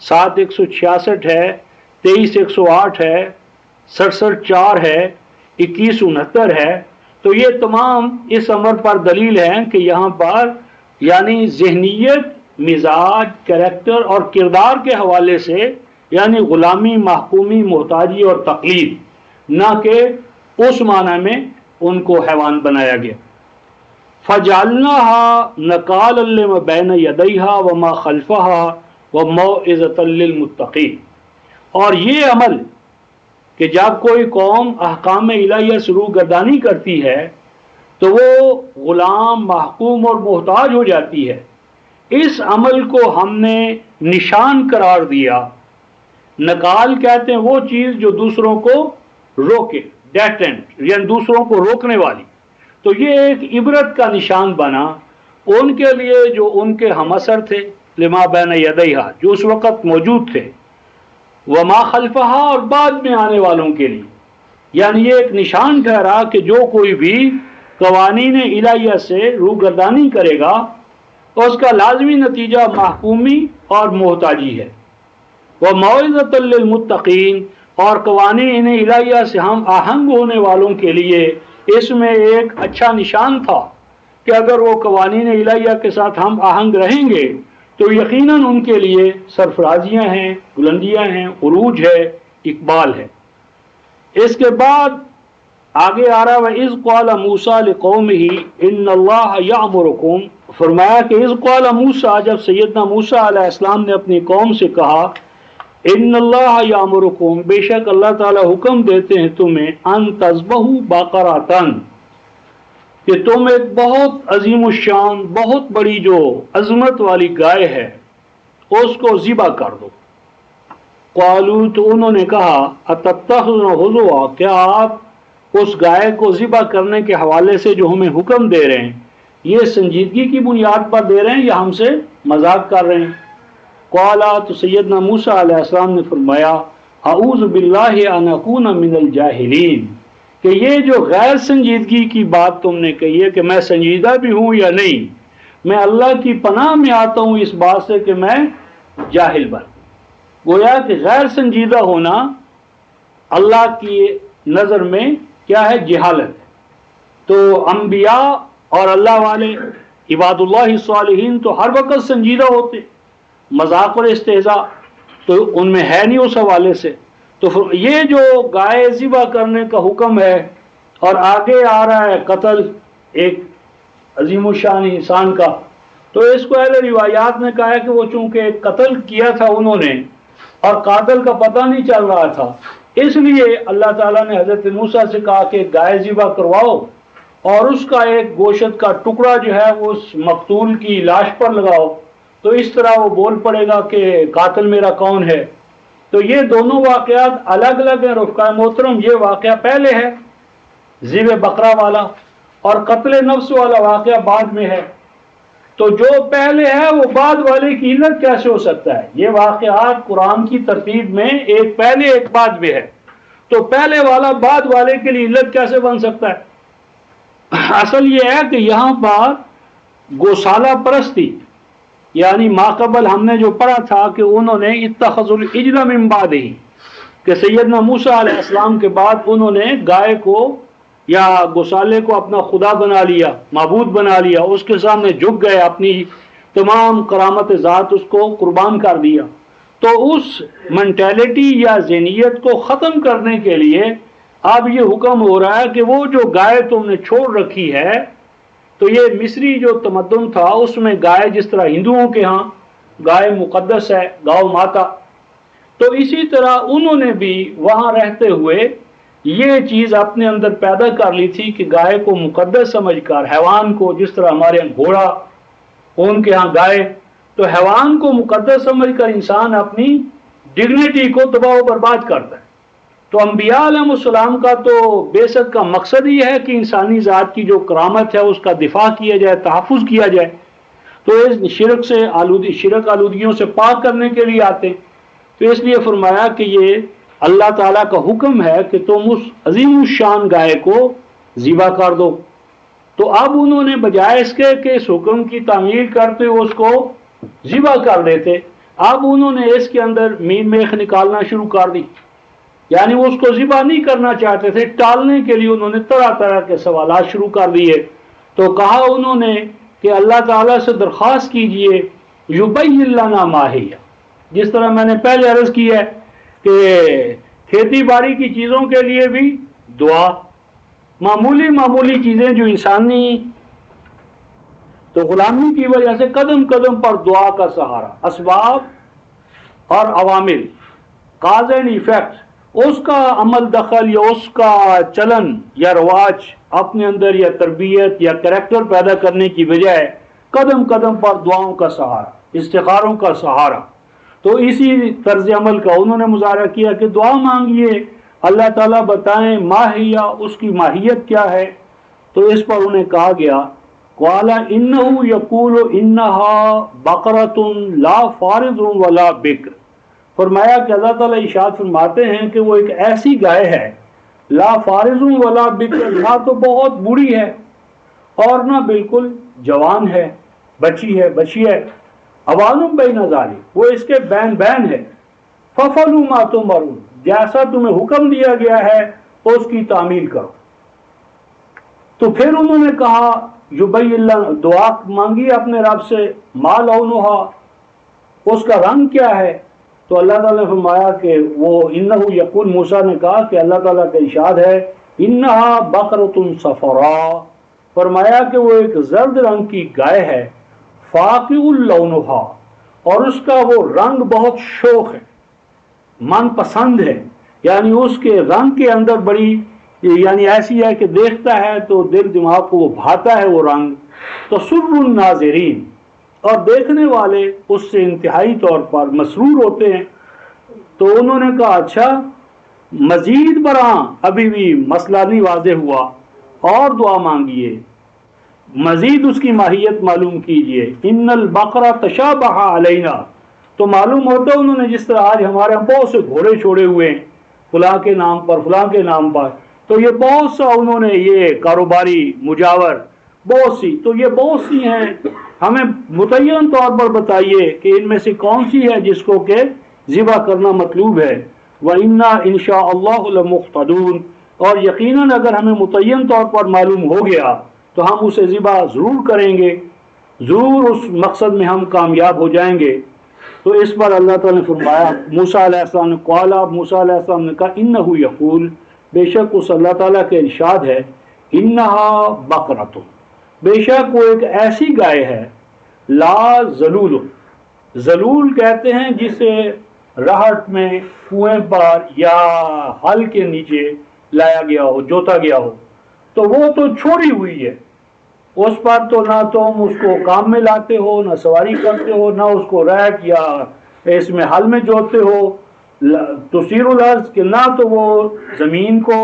7166 ہے، 23108 ہے، 67 ہے، 2169 ہے. تو یہ تمام اس امر پر دلیل ہیں کہ یہاں پر یعنی ذہنیت، مزاج، کریکٹر اور کردار کے حوالے سے یعنی غلامی، محکومی، محتاجی اور تقلید، نہ کہ اس معنی میں ان کو حیوان بنایا گیا. فَجَعَلْنَاهَا نَكَالًا لِمَا بَيْنَ يَدَيْهَا وَمَا خَلْفَهَا وَمَوْعِظَةً لِّلْمُتَّقِينَ. اور یہ عمل کہ جب کوئی قوم احکام الہیہ سے روگردانی کرتی ہے تو وہ غلام، محکوم اور محتاج ہو جاتی ہے، اس عمل کو ہم نے نشان قرار دیا. نکال کہتے ہیں وہ چیز جو دوسروں کو روکے، ڈیٹنٹ یعنی دوسروں کو روکنے والی. تو یہ ایک عبرت کا نشان بنا ان کے لیے جو ان کے ہم اثر تھے، لما بین یدیہا جو اس وقت موجود تھے، وما خلفہا اور بعد میں آنے والوں کے لیے. یعنی یہ ایک نشان ٹھہرا کہ جو کوئی بھی قوانین الہیہ سے روگردانی کرے گا اس کا لازمی نتیجہ محکومی اور محتاجی ہے. وَمَوْعِظَةً لِّلْمُتَّقِينَ اور قوانین الہیہ سے ہم آہنگ ہونے والوں کے لیے اس میں ایک اچھا نشان تھا کہ اگر وہ قوانین الہیہ کے ساتھ ہم آہنگ رہیں گے تو یقیناً ان کے لیے سرفرازیاں ہیں، بلندیاں ہیں، عروج ہے، اقبال ہے. اس کے بعد آگے آ رہا وَإِذْ قَالَ مُوسَىٰ لِقَوْمِهِ إِنَّ اللَّهَ يَأْمُرُكُمْ. فرمایا کہ اذ قال موسیٰ، جب سیدنا موسیٰ علیہ السلام نے اپنی قوم سے کہا ان اللہ یامرکم، بے شک اللہ تعالی حکم دیتے ہیں تمہیں، ان تذبحوا بقرۃ، کہ تم ایک بہت عظیم الشان، بہت بڑی جو عظمت والی گائے ہے اس کو ذبح کر دو. قالوا تو انہوں نے کہا اتتخذون ہزوا، کیا آپ اس گائے کو ذبح کرنے کے حوالے سے جو ہمیں حکم دے رہے ہیں یہ سنجیدگی کی بنیاد پر دے رہے ہیں یا ہم سے مذاق کر رہے ہیں؟ قالا تو سیدنا موسیٰ علیہ السلام نے فرمایا اعوذ باللہ ان اکون من الجاہلین، کہ یہ جو غیر سنجیدگی کی بات تم نے کہی ہے کہ میں سنجیدہ بھی ہوں یا نہیں، میں اللہ کی پناہ میں آتا ہوں اس بات سے کہ میں جاہل بن. گویا کہ غیر سنجیدہ ہونا اللہ کی نظر میں کیا ہے؟ جہالت. تو انبیاء اور اللہ والے عباد اللہ الصالحین تو ہر وقت سنجیدہ ہوتے، مذاق اور استہزاء تو ان میں ہے نہیں اس حوالے سے. تو یہ جو گائے ذبح کرنے کا حکم ہے اور آگے آ رہا ہے قتل ایک عظیم الشان انسان کا، تو اس کو اہل روایات نے کہا ہے کہ وہ چونکہ قتل کیا تھا انہوں نے اور قاتل کا پتہ نہیں چل رہا تھا، اس لیے اللہ تعالیٰ نے حضرت موسیٰ سے کہا کہ گائے ذبح کرواؤ اور اس کا ایک گوشت کا ٹکڑا جو ہے وہ اس مقتول کی لاش پر لگاؤ، تو اس طرح وہ بول پڑے گا کہ قاتل میرا کون ہے. تو یہ دونوں واقعات الگ الگ ہیں رفقائے محترم. یہ واقعہ پہلے ہے ذبح بقرہ والا اور قتل نفس والا واقعہ بعد میں ہے. تو جو پہلے ہے وہ بعد والے کی علت کیسے ہو سکتا ہے؟ یہ واقعات قرآن کی ترتیب میں ایک پہلے ایک بعد میں ہے، تو پہلے والا بعد والے کے لیے علت کیسے بن سکتا ہے؟ اصل یہ ہے کہ یہاں پر گوسالہ پرستی یعنی ماقبل ہم نے جو پڑھا تھا کہ انہوں نے اتخذوا العجل من بعدہ، کہ سیدنا موسیٰ علیہ السلام کے بعد انہوں نے گائے کو یا گوسالے کو اپنا خدا بنا لیا، معبود بنا لیا، اس کے سامنے جھک گئے، اپنی تمام کرامت ذات اس کو قربان کر دیا. تو اس مینٹیلٹی یا ذہنیت کو ختم کرنے کے لیے اب یہ حکم ہو رہا ہے کہ وہ جو گائے تم نے چھوڑ رکھی ہے، تو یہ مصری جو تمدن تھا اس میں گائے جس طرح ہندوؤں کے ہاں گائے مقدس ہے، گاؤ ماتا، تو اسی طرح انہوں نے بھی وہاں رہتے ہوئے یہ چیز اپنے اندر پیدا کر لی تھی کہ گائے کو مقدس سمجھ کر، حیوان کو جس طرح ہمارے یہاں گھوڑا، ان کے ہاں گائے، تو حیوان کو مقدس سمجھ کر انسان اپنی ڈگنیٹی کو تباہ و برباد کرتا ہے. تو انبیاء علیہ السلام کا تو بیسک کا مقصد یہ ہے کہ انسانی ذات کی جو کرامت ہے اس کا دفاع کیا جائے، تحفظ کیا جائے. تو اس شرک سے شرک آلودگیوں سے پاک کرنے کے لیے آتے ہیں. تو اس لیے فرمایا کہ یہ اللہ تعالیٰ کا حکم ہے کہ تم اس عظیم الشان گائے کو ذبح کر دو. تو اب انہوں نے بجائے اس کے کہ اس حکم کی تعمیل کرتے ہوئے اس کو ذبح کر دیتے، اب انہوں نے اس کے اندر مین میخ نکالنا شروع کر دی. یعنی وہ اس کو ذبح نہیں کرنا چاہتے تھے، ٹالنے کے لیے انہوں نے طرح طرح کے سوالات شروع کر دیے. تو کہا انہوں نے کہ اللہ تعالیٰ سے درخواست کیجئے یبین لنا ما ہی، جس طرح میں نے پہلے عرض کی ہے کہ کھیتی باڑی کی چیزوں کے لیے بھی دعا، معمولی چیزیں جو انسانی تو غلامی کی وجہ سے قدم قدم پر دعا کا سہارا، اسباب اور عوامل، کاز اینڈ ایفیکٹ، اس کا عمل دخل یا اس کا چلن یا رواج اپنے اندر یا تربیت یا کریکٹر پیدا کرنے کی بجائے قدم قدم پر دعاؤں کا سہارا، استخاروں کا سہارا. تو اسی طرز عمل کا انہوں نے مظاہرہ کیا کہ دعا مانگیے، اللہ تعالیٰ بتائیں ماہیہ، اس کی ماہیت کیا ہے. تو اس پر انہیں کہا گیا قال انه یقول انها بقرۃ لا فارض ولا بکر، فرمایا کہ اللہ تعالیٰ ارشاد فرماتے ہیں کہ وہ ایک ایسی گائے ہے لا فارض ولا بکر، نہ تو بہت بوڑھی ہے اور نہ بالکل جوان ہے، بچی ہے. عوالم بین ذالک، وہ اس کے بین ہے. ففعلوا ما تؤمرون، جیسا تمہیں حکم دیا گیا ہے اس کی تعمیل کرو. تو پھر انہوں نے کہا یبین اللہ، دعا مانگی اپنے رب سے، ما لونھا، اس کا رنگ کیا ہے. تو اللہ تعالیٰ نے فرمایا کہ وہ انہ یقول، موسیٰ نے کہا کہ اللہ تعالیٰ کا ارشاد ہے انہا بقرۃ صفراء، فرمایا کہ وہ ایک زرد رنگ کی گائے ہے، فاقع لونھا، اور اس کا وہ رنگ بہت شوق ہے، من پسند ہے. یعنی اس کے رنگ کے اندر بڑی یعنی ایسی ہے کہ دیکھتا ہے تو دل دماغ کو وہ بھاتا ہے وہ رنگ. تسر الناظرین، اور دیکھنے والے اس سے انتہائی طور پر مسرور ہوتے ہیں. تو انہوں نے کہا اچھا مزید برآں، ابھی بھی مسئلہ نہیں واضح ہوا، اور دعا مانگیے، مزید اس کی ماہیت معلوم کیجئے. ان البقرہ تشابہ علینا، تو معلوم ہوتا انہوں نے جس طرح آج ہمارے یہاں بہت سے گھوڑے چھوڑے ہوئے ہیں فلاں کے نام پر فلاں کے نام پر، تو یہ بہت سا انہوں نے یہ کاروباری مجاور بہت سی، تو یہ بہت سی ہیں، ہمیں متعین طور پر بتائیے کہ ان میں سے کون سی ہے جس کو کہ ذبح کرنا مطلوب ہے. وَإِنَّا إِنْ شَاءَ اللَّهُ لَمُقْتَدُونَ، اور یقیناً اگر ہمیں متعین طور پر معلوم ہو گیا تو ہم اسے ذبح ضرور کریں گے، ضرور اس مقصد میں ہم کامیاب ہو جائیں گے. تو اس پر اللہ تعالیٰ نے فرمایا، موسیٰ علیہ السلام نے قال، موسیٰ علیہ السلام نے کہا انہ یقول، بے شک اس اللہ تعالیٰ کے ارشاد ہے، انہا بقرۃ، بے شک وہ ایک ایسی گائے ہے، لا ذلول، ذلول کہتے ہیں جسے راہٹ میں کنویں پر یا ہل کے نیچے لایا گیا ہو، جوتا گیا ہو، تو وہ تو چھوڑی ہوئی ہے، اس پر تو نہ تم اس کو کام میں لاتے ہو، نہ سواری کرتے ہو، نہ اس کو ریک یا اس میں ہل میں جوتے ہو، تثیر الارض، کہ نہ تو وہ زمین کو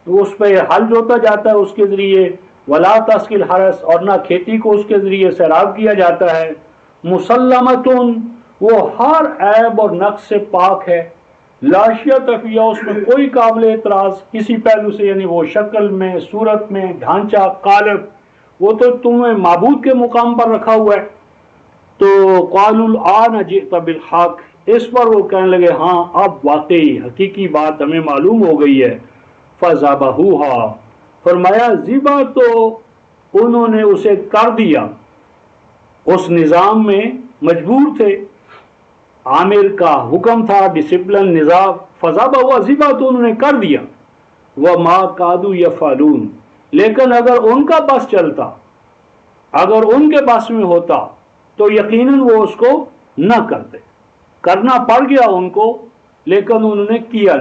اس پہ ہل جوتا جاتا ہے اس کے ذریعے، ولا تسقی الحرث، اور نہ کھیتی کو اس کے ذریعے سیراب کیا جاتا ہے. مسلمتن، وہ ہر عیب اور نقص سے پاک ہے، لاشیت فیہا، اس میں کوئی قابل اعتراض کسی پہلو سے، یعنی وہ شکل میں، صورت میں، ڈھانچہ، قالب، وہ تو تمہیں معبود کے مقام پر رکھا ہوا ہے. تو قالوا الآن جئت بالحق، اس پر وہ کہنے لگے ہاں اب واقعی حقیقی بات ہمیں معلوم ہو گئی ہے. فذبحوها، فرمایا ذبح تو انہوں نے اسے کر دیا. اس نظام میں مجبور تھے، عامر کا حکم تھا، ڈسپلن نظام، فضابہ ہوا ذبح تو انہوں نے کر دیا، وما کادو یفعلون، لیکن اگر ان کا بس چلتا، اگر ان کے بس میں ہوتا تو یقیناً وہ اس کو نہ کرتے، کرنا پڑ گیا ان کو لیکن انہوں نے کیا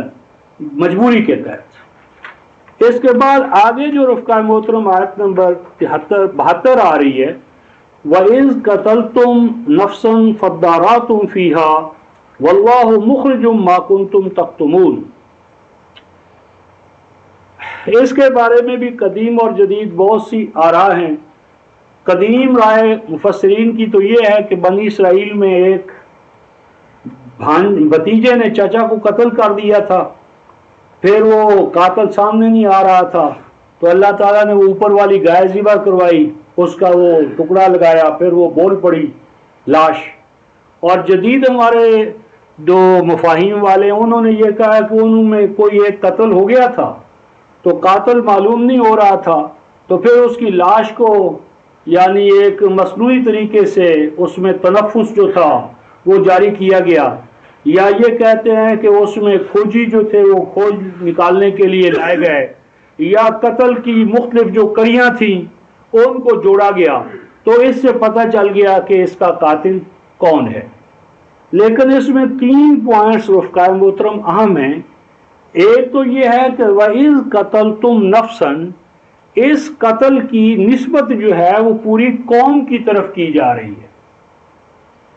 مجبوری کے تحت۔ اس کے بعد آگے جو رفقائے محترم آیت نمبر 72 آ رہی ہے، وَإِذْ قَتَلْتُمْ نَفْسًا فَادَّارَأْتُمْ فِيهَا وَاللَّهُ مُخْرِجٌ مَا كُنْتُمْ تَكْتُمُونَ۔ اس کے بارے میں بھی قدیم اور جدید بہت سی آراء ہیں۔ قدیم رائے مفسرین کی تو یہ ہے کہ بنی اسرائیل میں ایک بھتیجے نے چچا کو قتل کر دیا تھا، پھر وہ قاتل سامنے نہیں آ رہا تھا تو اللہ تعالیٰ نے وہ اوپر والی گائے ذبح کروائی، اس کا وہ ٹکڑا لگایا، پھر وہ بول پڑی لاش۔ اور جدید ہمارے جو مفاہیم والے انہوں نے یہ کہا کہ انہوں میں کوئی ایک قتل ہو گیا تھا تو قاتل معلوم نہیں ہو رہا تھا، تو پھر اس کی لاش کو یعنی ایک مصنوعی طریقے سے اس میں تنفس جو تھا وہ جاری کیا گیا، یا یہ کہتے ہیں کہ اس میں کھوجی جو تھے وہ کھوج نکالنے کے لیے لائے گئے، یا قتل کی مختلف جو کڑیاں تھیں ان کو جوڑا گیا، تو اس سے پتہ چل گیا کہ اس کا قاتل کون ہے۔ لیکن اس میں 3 پوائنٹس رفقائے محترم اہم ہیں۔ ایک تو یہ ہے کہ وَإِذْ قَتَلْتُمْ نَفْسًا، اس قتل کی نسبت جو ہے وہ پوری قوم کی طرف کی جا رہی ہے،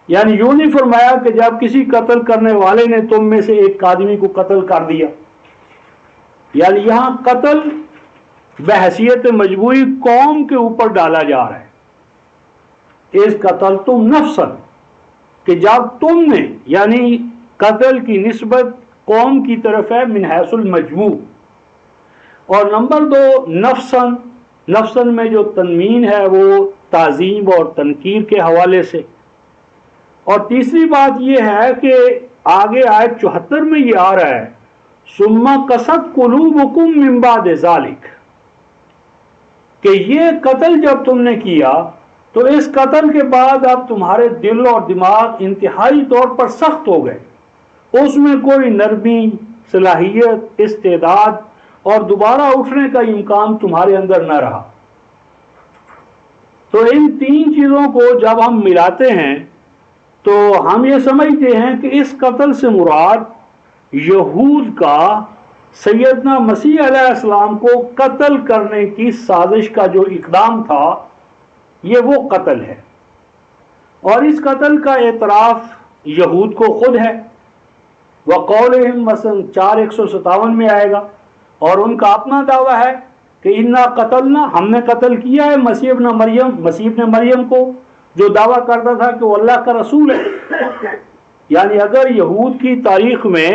یعنی یوں نہیں فرمایا کہ جب کسی قتل کرنے والے نے تم میں سے ایک آدمی کو قتل کر دیا، یعنی یہاں قتل بحیثیت مجبوری قوم کے اوپر ڈالا جا رہا ہے۔ اس قتل تم نفسن، کہ جب تم نے، یعنی قتل کی نسبت قوم کی طرف ہے من حیث المجموع۔ اور نمبر 2 نفسن، نفسن میں جو تنوین ہے وہ تعظیم اور تنکیر کے حوالے سے۔ اور تیسری بات یہ ہے کہ آگے آیت 74 میں یہ آ رہا ہے ثم قست قلوبکم من بعد ذلک، کہ یہ قتل جب تم نے کیا تو اس قتل کے بعد اب تمہارے دل اور دماغ انتہائی طور پر سخت ہو گئے، اس میں کوئی نرمی، صلاحیت، استعداد اور دوبارہ اٹھنے کا امکان تمہارے اندر نہ رہا۔ تو ان 3 چیزوں کو جب ہم ملاتے ہیں تو ہم یہ سمجھتے ہیں کہ اس قتل سے مراد یہود کا سیدنا مسیح علیہ السلام کو قتل کرنے کی سازش کا جو اقدام تھا یہ وہ قتل ہے، اور اس قتل کا اعتراف یہود کو خود ہے۔ وقولہم مثلا 4:157 میں آئے گا، اور ان کا اپنا دعویٰ ہے کہ انا قتلنا، ہم نے قتل کیا ہے مسیح ابن مریم کو، جو دعویٰ کرتا تھا کہ وہ اللہ کا رسول ہے۔ یعنی اگر یہود کی تاریخ میں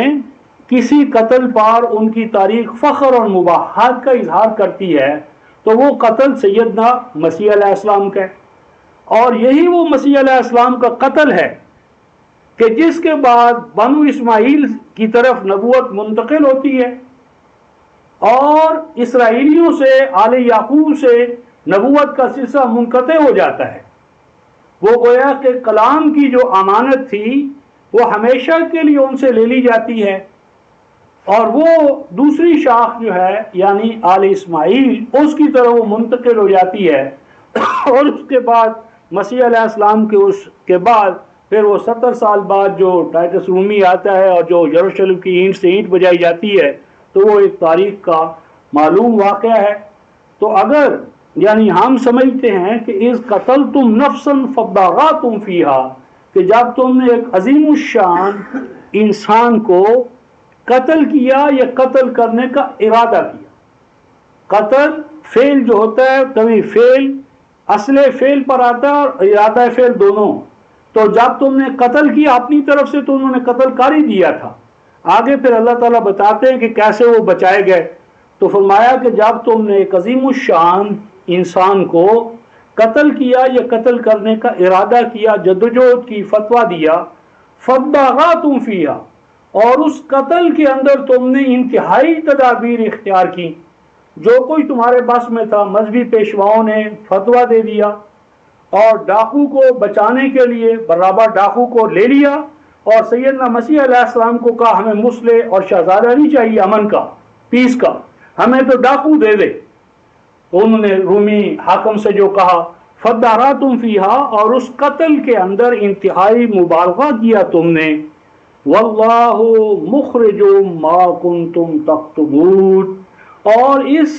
کسی قتل پر ان کی تاریخ فخر اور مباحات کا اظہار کرتی ہے تو وہ قتل سیدنا مسیح علیہ السلام کا ہے، اور یہی وہ مسیح علیہ السلام کا قتل ہے کہ جس کے بعد بنو اسماعیل کی طرف نبوت منتقل ہوتی ہے اور اسرائیلیوں سے، آل یعقوب سے نبوت کا سلسلہ منقطع ہو جاتا ہے۔ وہ گویا کہ کلام کی جو امانت تھی وہ ہمیشہ کے لیے ان سے لے لی جاتی ہے، اور وہ دوسری شاخ جو ہے یعنی آل اسماعیل اس کی طرف وہ منتقل ہو جاتی ہے، اور اس کے بعد مسیح علیہ السلام کے اس کے بعد پھر وہ 70 سال بعد جو ٹائٹس رومی آتا ہے اور جو یروشلم کی اینٹ سے اینٹ بجائی جاتی ہے، تو وہ ایک تاریخ کا معلوم واقعہ ہے۔ تو اگر یعنی ہم سمجھتے ہیں کہ اس قتلتم نفسا فادارأتم فیہا، کہ جب تم نے ایک عظیم الشان انسان کو قتل کیا یا قتل کرنے کا ارادہ کیا۔ قتل فعل جو ہوتا ہے کبھی فعل اصل فعل پر آتا ہے اور ارادہ فعل دونوں، تو جب تم نے قتل کیا اپنی طرف سے تو انہوں نے قتل کر ہی دیا تھا۔ آگے پھر اللہ تعالیٰ بتاتے ہیں کہ کیسے وہ بچائے گئے، تو فرمایا کہ جب تم نے ایک عظیم الشان انسان کو قتل کیا یا قتل کرنے کا ارادہ کیا، جدوجہد کی، فتویٰ دیا، فادارأتم فیہا، اور اس قتل کے اندر تم نے انتہائی تدابیر اختیار کی، جو کوئی تمہارے بس میں تھا، مذہبی پیشواؤں نے فتویٰ دے دیا، اور ڈاکو کو بچانے کے لیے برابر ڈاکو کو لے لیا اور سیدنا مسیح علیہ السلام کو کہا ہمیں مسلح اور شہزادہ نہیں چاہیے امن کا، پیس کا، ہمیں تو ڈاکو دے دے۔ انہوں نے رومی حاکم سے جو کہا فَدَّارَأْتُمْ فِيهَا، اور اس قتل کے اندر انتہائی مبالغہ کیا تم نے، وَاللَّهُ مُخْرِجٌ مَا كُنْتُمْ تَكْتُمُونَ، اور اس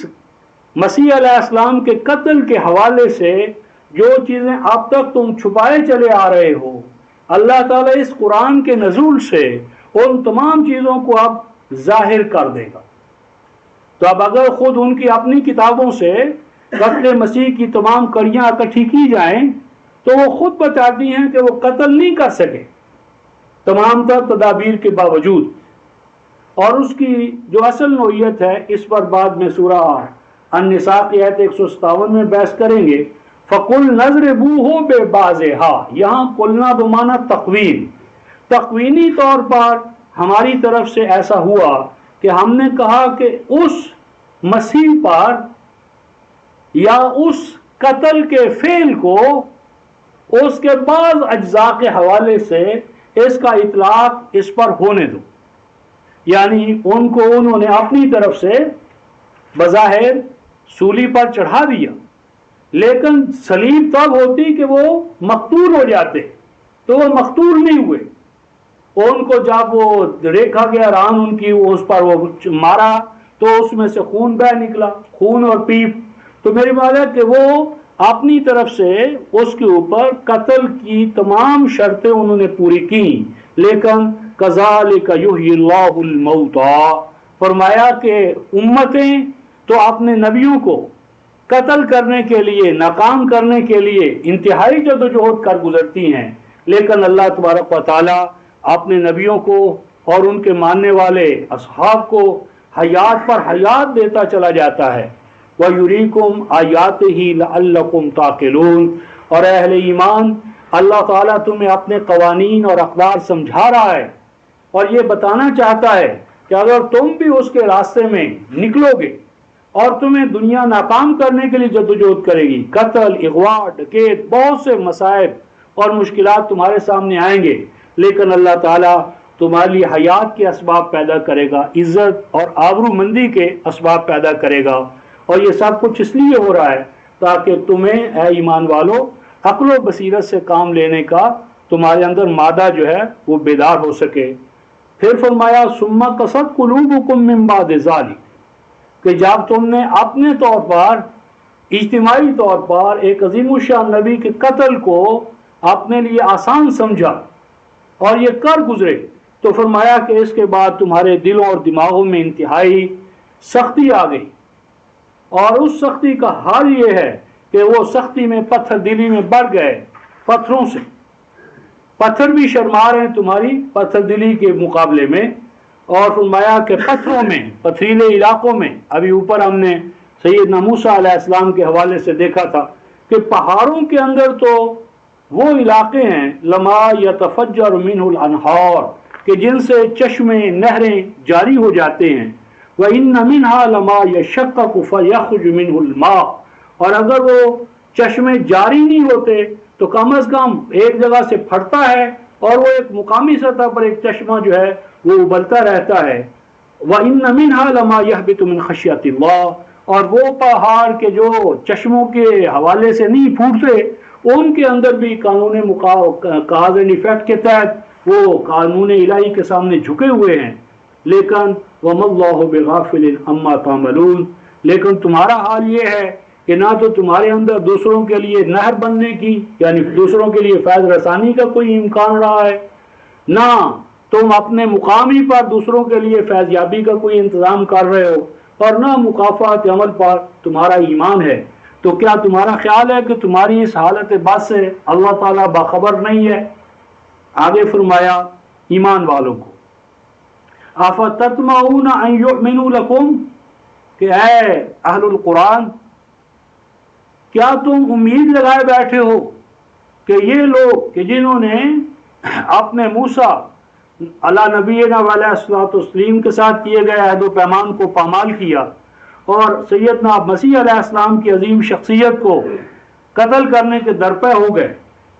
مسیح علیہ السلام کے قتل کے حوالے سے جو چیزیں اب تک تم چھپائے چلے آ رہے ہو، اللہ تعالیٰ اس قرآن کے نزول سے ان تمام چیزوں کو اب ظاہر کر دے گا۔ تو اب اگر خود ان کی اپنی کتابوں سے قتل مسیح کی تمام کڑیاں اکٹھی کی جائیں تو وہ خود بتاتی ہیں کہ وہ قتل نہیں کر سکے تمام تر تدابیر کے باوجود، اور اس کی جو اصل نوعیت ہے اس پر بعد میں سورہ النساء کی آیت 157 میں بحث کریں گے۔ فَقُلْ نَضْرِبُوهُ بِبَعْضِهَا، یہاں قلنا بمعنی تقوین، تقوینی طور پر ہماری طرف سے ایسا ہوا کہ ہم نے کہا کہ اس مسیح پر یا اس قتل کے فعل کو اس کے بعض اجزاء کے حوالے سے اس کا اطلاق اس پر ہونے دو، یعنی ان کو انہوں نے اپنی طرف سے بظاہر سولی پر چڑھا دیا، لیکن صلیب تب ہوتی کہ وہ مقتول ہو جاتے، تو وہ مقتول نہیں ہوئے۔ ان کو جب وہ ریکھا گیا ران ان کی اس پر وہ مارا تو اس میں سے خون بہ نکلا، خون اور پیپ، تو میری بات ہے کہ وہ اپنی طرف سے اس کے اوپر قتل کی تمام شرطیں انہوں نے پوری کی، لیکن کذالک یحیی اللہ الموتیٰ، فرمایا کہ امتیں تو اپنے نبیوں کو قتل کرنے کے لیے، ناکام کرنے کے لیے انتہائی جدوجہد کر گزرتی ہیں، لیکن اللہ تبارک و تعالی اپنے نبیوں کو اور ان کے ماننے والے اصحاب کو حیات پر حیات دیتا چلا جاتا ہے۔ وَيُرِيكُمْ آيَاتِهِ لَعَلَّكُمْ تَعْقِلُونَ، اور اہل ایمان اللہ تعالیٰ تمہیں اپنے قوانین اور اقدار سمجھا رہا ہے اور یہ بتانا چاہتا ہے کہ اگر تم بھی اس کے راستے میں نکلو گے اور تمہیں دنیا ناکام کرنے کے لیے جدوجہد کرے گی، قتل، اغوا، ڈکیت، بہت سے مصائب اور مشکلات تمہارے سامنے آئیں گے، لیکن اللہ تعالیٰ تمہارے لیے حیات کے اسباب پیدا کرے گا، عزت اور آبرو مندی کے اسباب پیدا کرے گا، اور یہ سب کچھ اس لیے ہو رہا ہے تاکہ تمہیں اے ایمان والو عقل و بصیرت سے کام لینے کا تمہارے اندر مادہ جو ہے وہ بیدار ہو سکے۔ پھر فرمایا ثم قست قلوبکم من بعد ذلک، کہ جب تم نے اپنے طور پر اجتماعی طور پر ایک عظیم الشان نبی کے قتل کو اپنے لیے آسان سمجھا اور یہ کر گزرے، تو فرمایا کہ اس کے بعد تمہارے دلوں اور دماغوں میں انتہائی سختی آ گئی، اور اس سختی کا حال یہ ہے کہ وہ سختی میں پتھر دلی میں بڑھ گئے، پتھروں سے، پتھر بھی شرما رہے ہیں تمہاری پتھر دلی کے مقابلے میں، اور فرمایا کہ پتھروں میں، پتھریلے علاقوں میں، ابھی اوپر ہم نے سیدنا موسیٰ علیہ السلام کے حوالے سے دیکھا تھا کہ پہاڑوں کے اندر تو وہ علاقے ہیں لما یتفجر منہ الانہار، کہ جن سے چشمے، نہریں جاری ہو جاتے ہیں، وَإِنَّ مِنْهَا لَمَا يَشَّقَّقُ فَيَخْرُجُ مِنْهُ الْمَاءُ، اور اگر وہ چشمے جاری نہیں ہوتے تو کم از کم ایک جگہ سے پھٹتا ہے اور وہ ایک مقامی سطح پر ایک چشمہ جو ہے وہ ابلتا رہتا ہے۔ وَإِنَّ مِنْهَا لَمَا يَهْبِطُ مِنْ خَشْيَةِ اللَّهِ، اور وہ پہاڑ کے جو چشموں کے حوالے سے نہیں پھوٹتے ان کے اندر بھی قانون کاز اینڈ ایفیکٹ کے تحت وہ قانون الہی کے سامنے جھکے ہوئے ہیں، لیکن وَمَا اللَّهُ بِغَافِلٍ عَمَّا تَعْمَلُونَ، لیکن تمہارا حال یہ ہے کہ نہ تو تمہارے اندر دوسروں کے لیے نہر بننے کی یعنی دوسروں کے لیے فیض رسانی کا کوئی امکان رہا ہے، نہ تم اپنے مقامی پر دوسروں کے لیے فیض یابی کا کوئی انتظام کر رہے ہو، اور نہ مکافات عمل پر تمہارا ایمان ہے۔ تو کیا تمہارا خیال ہے کہ تمہاری اس حالت بس سے اللہ تعالیٰ باخبر نہیں ہے؟ آگے فرمایا ایمان والوں کو اَفَتَطْمَعُونَ أَن يُؤْمِنُوا لَكُمْ، کہ اے اہل القرآن کیا تم امید لگائے بیٹھے ہو کہ یہ لوگ کہ جنہوں نے اپنے موسیٰ علی نبینا علیہ الصلوۃ والتسلیم کے ساتھ کیے گئے عہد و پیمان کو پامال کیا اور سیدنا مسیح علیہ السلام کی عظیم شخصیت کو قتل کرنے کے درپے ہو گئے،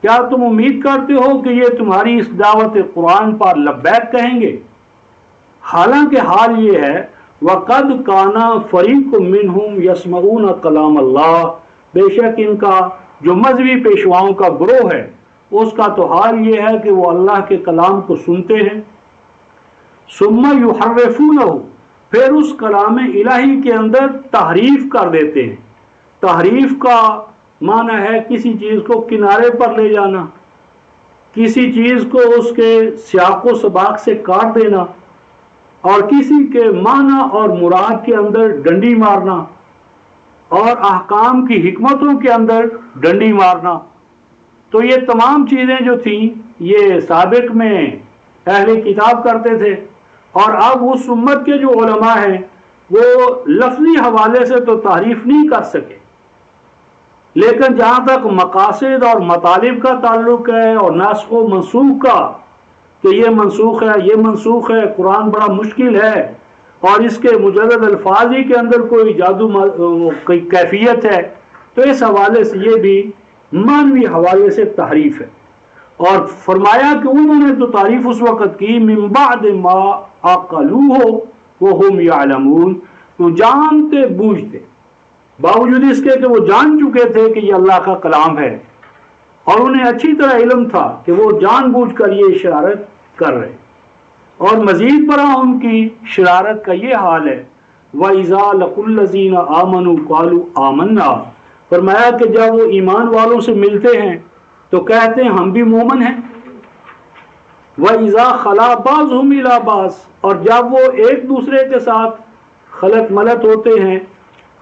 کیا تم امید کرتے ہو کہ یہ تمہاری اس دعوت قرآن پر لبیک کہیں گے؟ حالانکہ حال یہ ہے وَقَدْ كَانَ فَرِيقٌ مِّنْهُمْ يَسْمَعُونَ كَلَامَ اللَّهِ، بے شک ان کا جو مذہبی پیشواؤں کا گروہ ہے اس کا تو حال یہ ہے کہ وہ اللہ کے کلام کو سنتے ہیں، ثُمَّ يُحَرِّفُونَهُ، پھر اس کلام الہی کے اندر تحریف کر دیتے ہیں۔ تحریف کا معنی ہے کسی چیز کو کنارے پر لے جانا، کسی چیز کو اس کے سیاق و سباق سے کاٹ دینا، اور کسی کے معنی اور مراد کے اندر ڈنڈی مارنا، اور احکام کی حکمتوں کے اندر ڈنڈی مارنا۔ تو یہ تمام چیزیں جو تھیں یہ سابق میں اہل کتاب کرتے تھے، اور اب اس امت کے جو علماء ہیں وہ لفظی حوالے سے تو تعریف نہیں کر سکے، لیکن جہاں تک مقاصد اور مطالب کا تعلق ہے اور ناسخ و منسوخ کا کہ یہ منسوخ ہے یہ منسوخ ہے، قرآن بڑا مشکل ہے اور اس کے مجرد الفاظ ہی کے اندر کوئی جادو کوئی کیفیت ہے، تو اس حوالے سے یہ بھی معنوی حوالے سے تحریف ہے۔ اور فرمایا کہ انہوں نے تو تعریف اس وقت کی من بعد ما عقلوہ وہم یعلمون، تو جانتے بوجھتے، باوجود اس کے کہ وہ جان چکے تھے کہ یہ اللہ کا کلام ہے، اور انہیں اچھی طرح علم تھا کہ وہ جان بوجھ کر یہ شرارت کر رہے۔ اور مزید برآں ان کی شرارت کا یہ حال ہے وَإِذَا لَقُوا الَّذِينَ آمَنُوا قَالُوا آمَنَّا، فرمایا کہ جب وہ ایمان والوں سے ملتے ہیں تو کہتے ہیں ہم بھی مومن ہیں۔ وَإِذَا خَلَا بَعْضُهُمْ إِلَىٰ بَعْضٍ، اور جب وہ ایک دوسرے کے ساتھ خلط ملط ہوتے ہیں،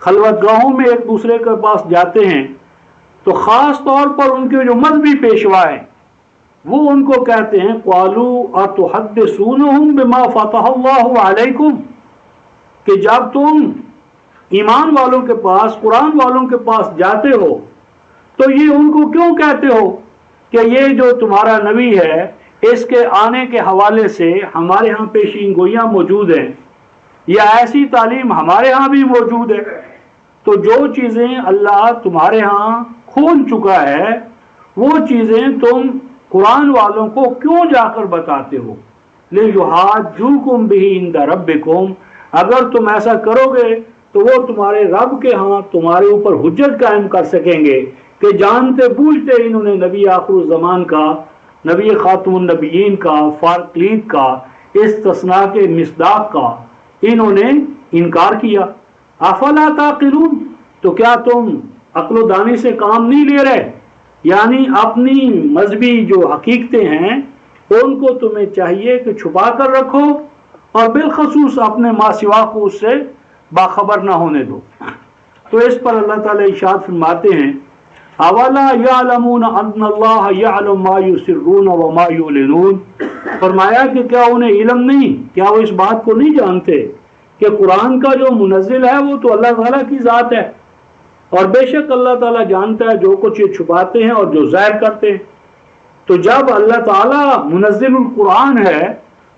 خلوت گاہوں میں ایک دوسرے کے پاس جاتے ہیں، تو خاص طور پر ان کے جو مذہبی پیشوا ہیں وہ ان کو کہتے ہیں قَالُوا أَتُحَدِّثُونَهُم بِمَا فَتَحَ اللَّهُ عَلَيْكُمْ، کہ جب تم ایمان والوں کے پاس، قرآن والوں کے پاس جاتے ہو تو یہ ان کو کیوں کہتے ہو کہ یہ جو تمہارا نبی ہے اس کے آنے کے حوالے سے ہمارے ہاں پیشین گوئیاں موجود ہیں، یا ایسی تعلیم ہمارے ہاں بھی موجود ہے، تو جو چیزیں اللہ تمہارے ہاں کھول چکا ہے وہ چیزیں تم قرآن والوں کو کیوں جا کر بتاتے ہو؟ لِيُحَاجُّوكُمْ بِهِ عِندَ رَبِّكُمْ، اگر تم ایسا کرو گے تو وہ تمہارے رب کے ہاں تمہارے اوپر حجت قائم کر سکیں گے کہ جانتے بوجھتے انہوں نے نبی آخر الزمان کا، نبی خاتم النبیین کا، فارقلیت کا، استثناء کے مصداق کا انہوں نے انکار کیا۔ افلا تعقلون، تو کیا تم عقل و دانی سے کام نہیں لے رہے؟ یعنی اپنی مذہبی جو حقیقتیں ہیں ان کو تمہیں چاہیے کہ چھپا کر رکھو اور بالخصوص اپنے ما سوا کو اس سے باخبر نہ ہونے دو۔ تو اس پر اللہ تعالیٰ ارشاد فرماتے ہیں اولا یعلمون ان اللہ یعلم ما یسرون وما یعلنون، فرمایا کہ کیا انہیں علم نہیں، کیا وہ اس بات کو نہیں جانتے کہ قرآن کا جو منزل ہے وہ تو اللہ تعالیٰ کی ذات ہے، اور بے شک اللہ تعالیٰ جانتا ہے جو کچھ یہ چھپاتے ہیں اور جو ظاہر کرتے ہیں۔ تو جب اللہ تعالیٰ منزل القرآن ہے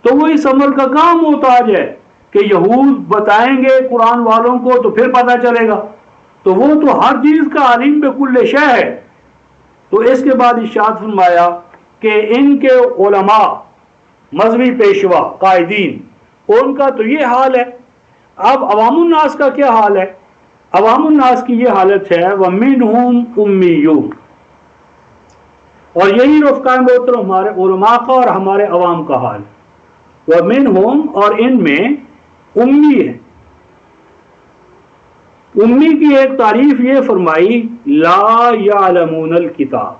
تو وہ اس عمل کا کام محتاج ہے کہ یہود بتائیں گے قرآن والوں کو تو پھر پتہ چلے گا، تو وہ تو ہر چیز کا عالم بکل شے ہے۔ تو اس کے بعد ارشاد فرمایا کہ ان کے علماء، مذہبی پیشوا، قائدین، ان کا تو یہ حال ہے۔ اب عوام الناس کا کیا حال ہے؟ عوام الناس کی یہ حالت ہے وَمِنْهُمْ أُمِّيُّونَ، اور یہی رفقائے محترم ہمارے علماء کا اور ہمارے عوام کا حال ہے۔ وَمِنْهُمْ، اور ان میں امی ہے۔ امی کی ایک تعریف یہ فرمائی لا یعلمون الکتاب،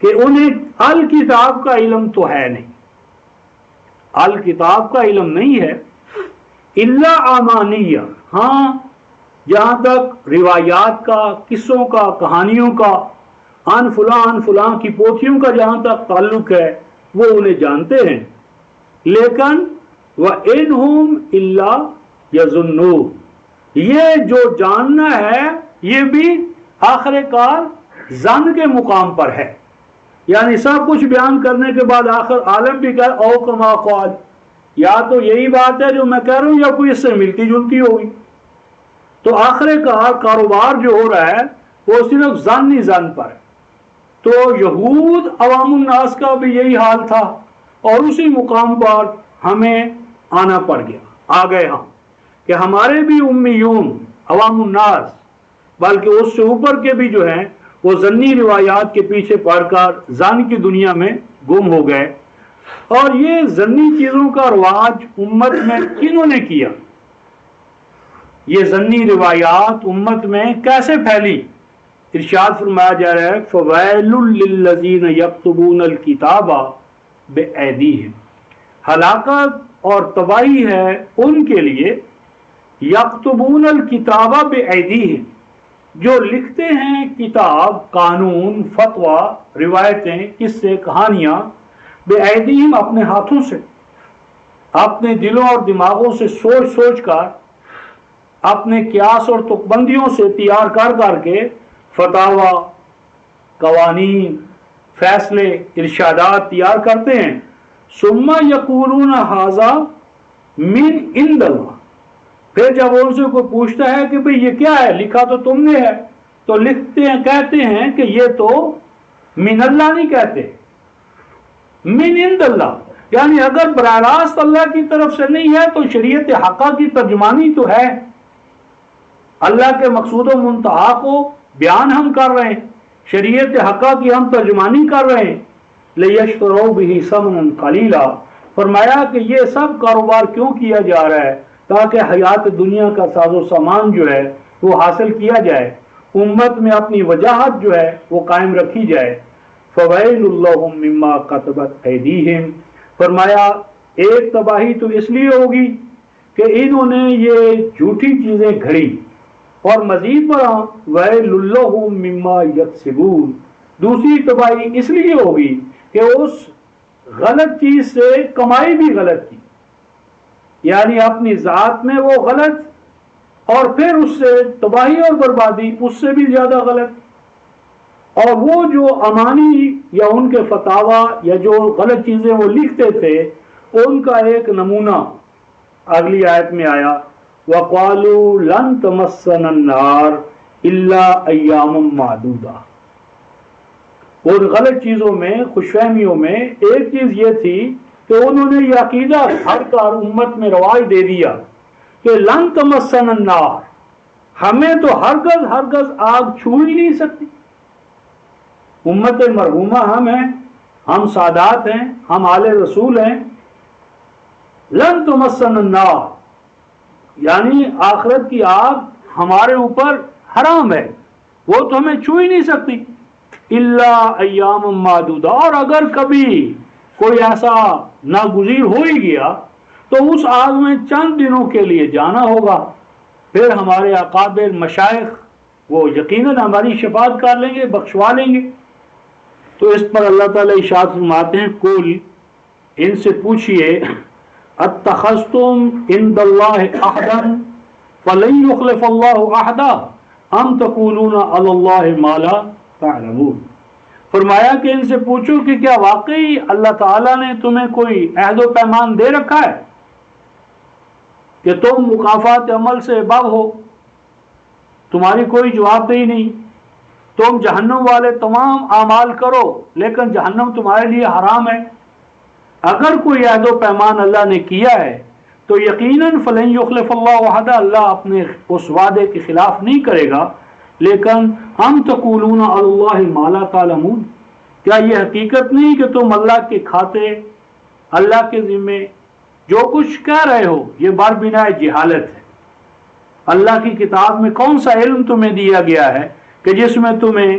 کہ انہیں الکتاب کا علم تو ہے نہیں، الکتاب کا علم نہیں ہے، الا امانیہ، ہاں جہاں تک روایات کا، قصوں کا، کہانیوں کا، ان فلاں کی پوتھیوں کا جہاں تک تعلق ہے وہ انہیں جانتے ہیں، لیکن وَإِنْهُمْ إِلَّا يَظُنُّونَ، یہ جو جاننا ہے یہ بھی آخر کار ظن کے مقام پر ہے، یعنی سب کچھ بیان کرنے کے بعد آخر عالم بھی کہے او کما قال، یا تو یہی بات ہے جو میں کہہ رہا ہوں یا کوئی اس سے ملتی جلتی ہوگی۔ تو آخر کار کاروبار جو ہو رہا ہے وہ صرف ظنی ظن پر ہے۔ تو یہود عوام الناس کا بھی یہی حال تھا، اور اسی مقام پر ہمیں آنا پڑ گیا، آ گئے ہم، کہ ہمارے بھی امیون عوام الناس، بلکہ اس سے اوپر کے بھی جو ہیں وہ ظنی روایات کے پیچھے پڑ کر ظن کی دنیا میں گم ہو گئے۔ اور یہ ظنی چیزوں کا رواج امت میں کنہوں نے کیا؟ یہ ظنی روایات امت میں کیسے پھیلی؟ ارشاد فرمایا جا رہا ہے فویل للذین یکتبون الکتاب بایدیہم، ہلاکت اور تباہی ہے ان کے لیے یکتبون الکتاب بایدیہم، جو لکھتے ہیں کتاب، قانون، فتویٰ، روایتیں، قصے، کہانیاں بایدیہم، اپنے ہاتھوں سے، اپنے دلوں اور دماغوں سے سوچ سوچ کر، اپنے قیاس اور تکبندیوں سے تیار کر کر کے فتاوی، قوانین، فیصلے، ارشادات تیار کرتے ہیں۔ ثم یقولون ھذا من عند اللہ، پھر جب ان سے کوئی پوچھتا ہے کہ بھئی یہ کیا ہے، لکھا تو تم نے ہے، تو لکھتے ہیں، کہتے ہیں کہ یہ تو من اللہ نہیں کہتے، من عند اللہ، یعنی اگر براہ راست اللہ کی طرف سے نہیں ہے تو شریعت حقہ کی ترجمانی تو ہے، اللہ کے مقصود و منتہا کو بیان ہم کر رہے ہیں، شریعت حقہ کی ہم ترجمانی کر رہے ہیں۔ لِيَشْتَرَوْا بِهِ ثَمَنًا قَلِيلًا، فرمایا کہ یہ سب کاروبار کیوں کیا جا رہا ہے؟ تاکہ حیات دنیا کا ساز و سامان جو ہے وہ حاصل کیا جائے، امت میں اپنی وجاہت جو ہے وہ قائم رکھی جائے۔ فَوَيْلٌ لَّهُم مِّمَّا كَتَبَتْ أَيْدِيهِمْ، فرمایا ایک تباہی تو اس لیے ہوگی کہ انہوں نے یہ جھوٹی چیزیں گھڑی، اور مزید پر وَيْلٌ لَّهُم مِّمَّا يَكْسِبُونَ، دوسری تباہی اس لیے ہوگی کہ اس غلط چیز سے کمائی بھی غلط کی، یعنی اپنی ذات میں وہ غلط، اور پھر اس سے تباہی اور بربادی اس سے بھی زیادہ غلط۔ اور وہ جو امانی یا ان کے فتاوی یا جو غلط چیزیں وہ لکھتے تھے، ان کا ایک نمونہ اگلی آیت میں آیا وَقَالُوا لَن تَمَسَّنَا النَّارُ إِلَّا أَيَّامًا مَّعْدُودَةً، ان غلط چیزوں میں، خوش فہمیوں میں ایک چیز یہ تھی کہ انہوں نے یہ عقیدہ ہر کار امت میں رواج دے دیا کہ لن تمسنا النار، ہمیں تو ہرگز آگ چھو ہی نہیں سکتی، امت مرحومہ ہم ہیں، ہم سادات ہیں، ہم آل رسول ہیں، لن تمسنا النار یعنی آخرت کی آگ ہمارے اوپر حرام ہے، وہ تو ہمیں چھو ہی نہیں سکتی، الا ایام معدودہ، اور اگر کبھی کوئی ایسا ناگزیر ہو ہی گیا تو اس آگ میں چند دنوں کے لیے جانا ہوگا، پھر ہمارے اکابر مشائخ وہ یقیناً ہماری شفاعت کر لیں گے، بخشوا لیں گے۔ تو اس پر اللہ تعالیٰ ارشاد فرماتے ہیں قل، ان سے پوچھئے اتخذتم عند اللہ عہدا فلن یخلف اللہ عہدا ام تقولون علی اللہ ما لا تعلمون، فرمایا کہ ان سے پوچھو کہ کیا واقعی اللہ تعالیٰ نے تمہیں کوئی عہد و پیمان دے رکھا ہے کہ تم مکافات عمل سے بغ ہو، تمہاری کوئی جواب دہی نہیں، تم جہنم والے تمام اعمال کرو لیکن جہنم تمہارے لیے حرام ہے۔ اگر کوئی عہد و پیمان اللہ نے کیا ہے تو یقیناً فلن یخلف اللہ وعدہ، اللہ اپنے اس وعدے کے خلاف نہیں کرے گا، لیکن ہم تقولون علی اللہ ما لا تعلمون، کیا یہ حقیقت نہیں کہ تم اللہ کے کھاتے، اللہ کے ذمے جو کچھ کہہ رہے ہو یہ بر بنا جہالت ہے؟ اللہ کی کتاب میں کون سا علم تمہیں دیا گیا ہے کہ جس میں تمہیں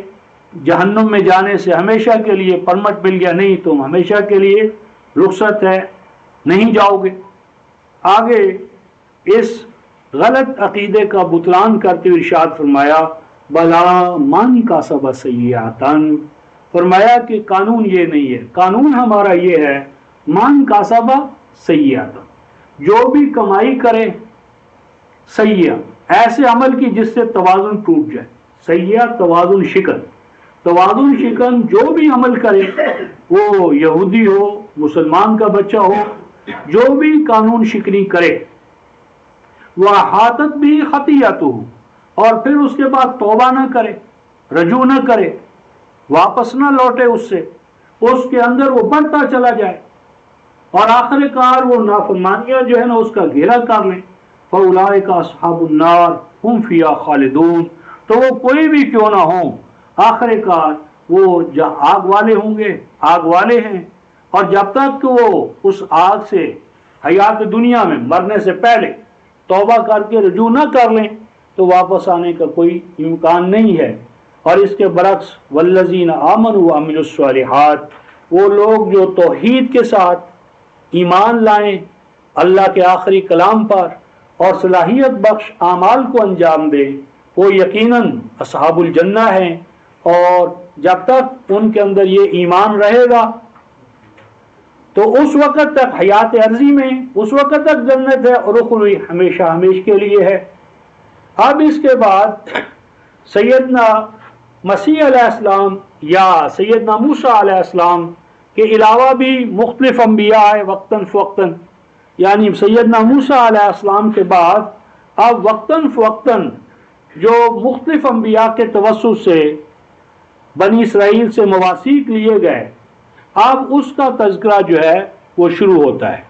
جہنم میں جانے سے ہمیشہ کے لیے پرمٹ مل گیا؟ نہیں، تم ہمیشہ کے لیے رخصت ہے، نہیں جاؤ گے۔ آگے اس غلط عقیدے کا بطلان کرتے ہوئے ارشاد فرمایا بلا من کسب سیئاتن، فرمایا کہ قانون یہ نہیں ہے، قانون ہمارا یہ ہے من کسب سیئاتن، جو بھی کمائی کرے سیئہ، ایسے عمل کی جس سے توازن ٹوٹ جائے، سیئہ توازن شکن، توازن شکن جو بھی عمل کرے، وہ یہودی ہو، مسلمان کا بچہ ہو، جو بھی قانون شکنی کرے، وَأَحَاطَتْ بِهِ خَطِيئَتُهُ، اور پھر اس کے بعد توبہ نہ کرے، رجوع نہ کرے، واپس نہ لوٹے اس سے، اس کے اندر وہ بڑھتا چلا جائے اور آخر کار وہ نافرمانیاں جو ہے نا اس کا گھیرا کر لیں، فَأُولَٰئِکَ أَصْحَابُ النَّارِ هُمْ فِيهَا خَالِدُونَ، تو وہ کوئی بھی کیوں نہ ہوں آخر کار وہ آگ والے ہوں گے، آگ والے ہیں، اور جب تک کہ وہ اس آگ سے حیات دنیا میں مرنے سے پہلے توبہ کر کے رجوع نہ کر لیں تو واپس آنے کا کوئی امکان نہیں ہے۔ اور اس کے برعکس والذین آمنوا وعملوا الصالحات، وہ لوگ جو توحید کے ساتھ ایمان لائیں اللہ کے آخری کلام پر اور صلاحیت بخش اعمال کو انجام دیں، وہ یقیناً اصحاب الجنہ ہیں، اور جب تک ان کے اندر یہ ایمان رہے گا تو اس وقت تک حیات عرضی میں اس وقت تک جنت ہے اور اخروی ہمیشہ ہمیشہ کے لیے ہے۔ اب اس کے بعد سیدنا مسیح علیہ السلام یا سیدنا موسیٰ علیہ السلام کے علاوہ بھی مختلف انبیاء آئے وقتاً فوقتاً، یعنی سیدنا موسیٰ علیہ السلام کے بعد اب وقتاً فوقتاً جو مختلف انبیاء کے توسط سے بنی اسرائیل سے مواثیق لیے گئے، اب اس کا تذکرہ جو ہے وہ شروع ہوتا ہے۔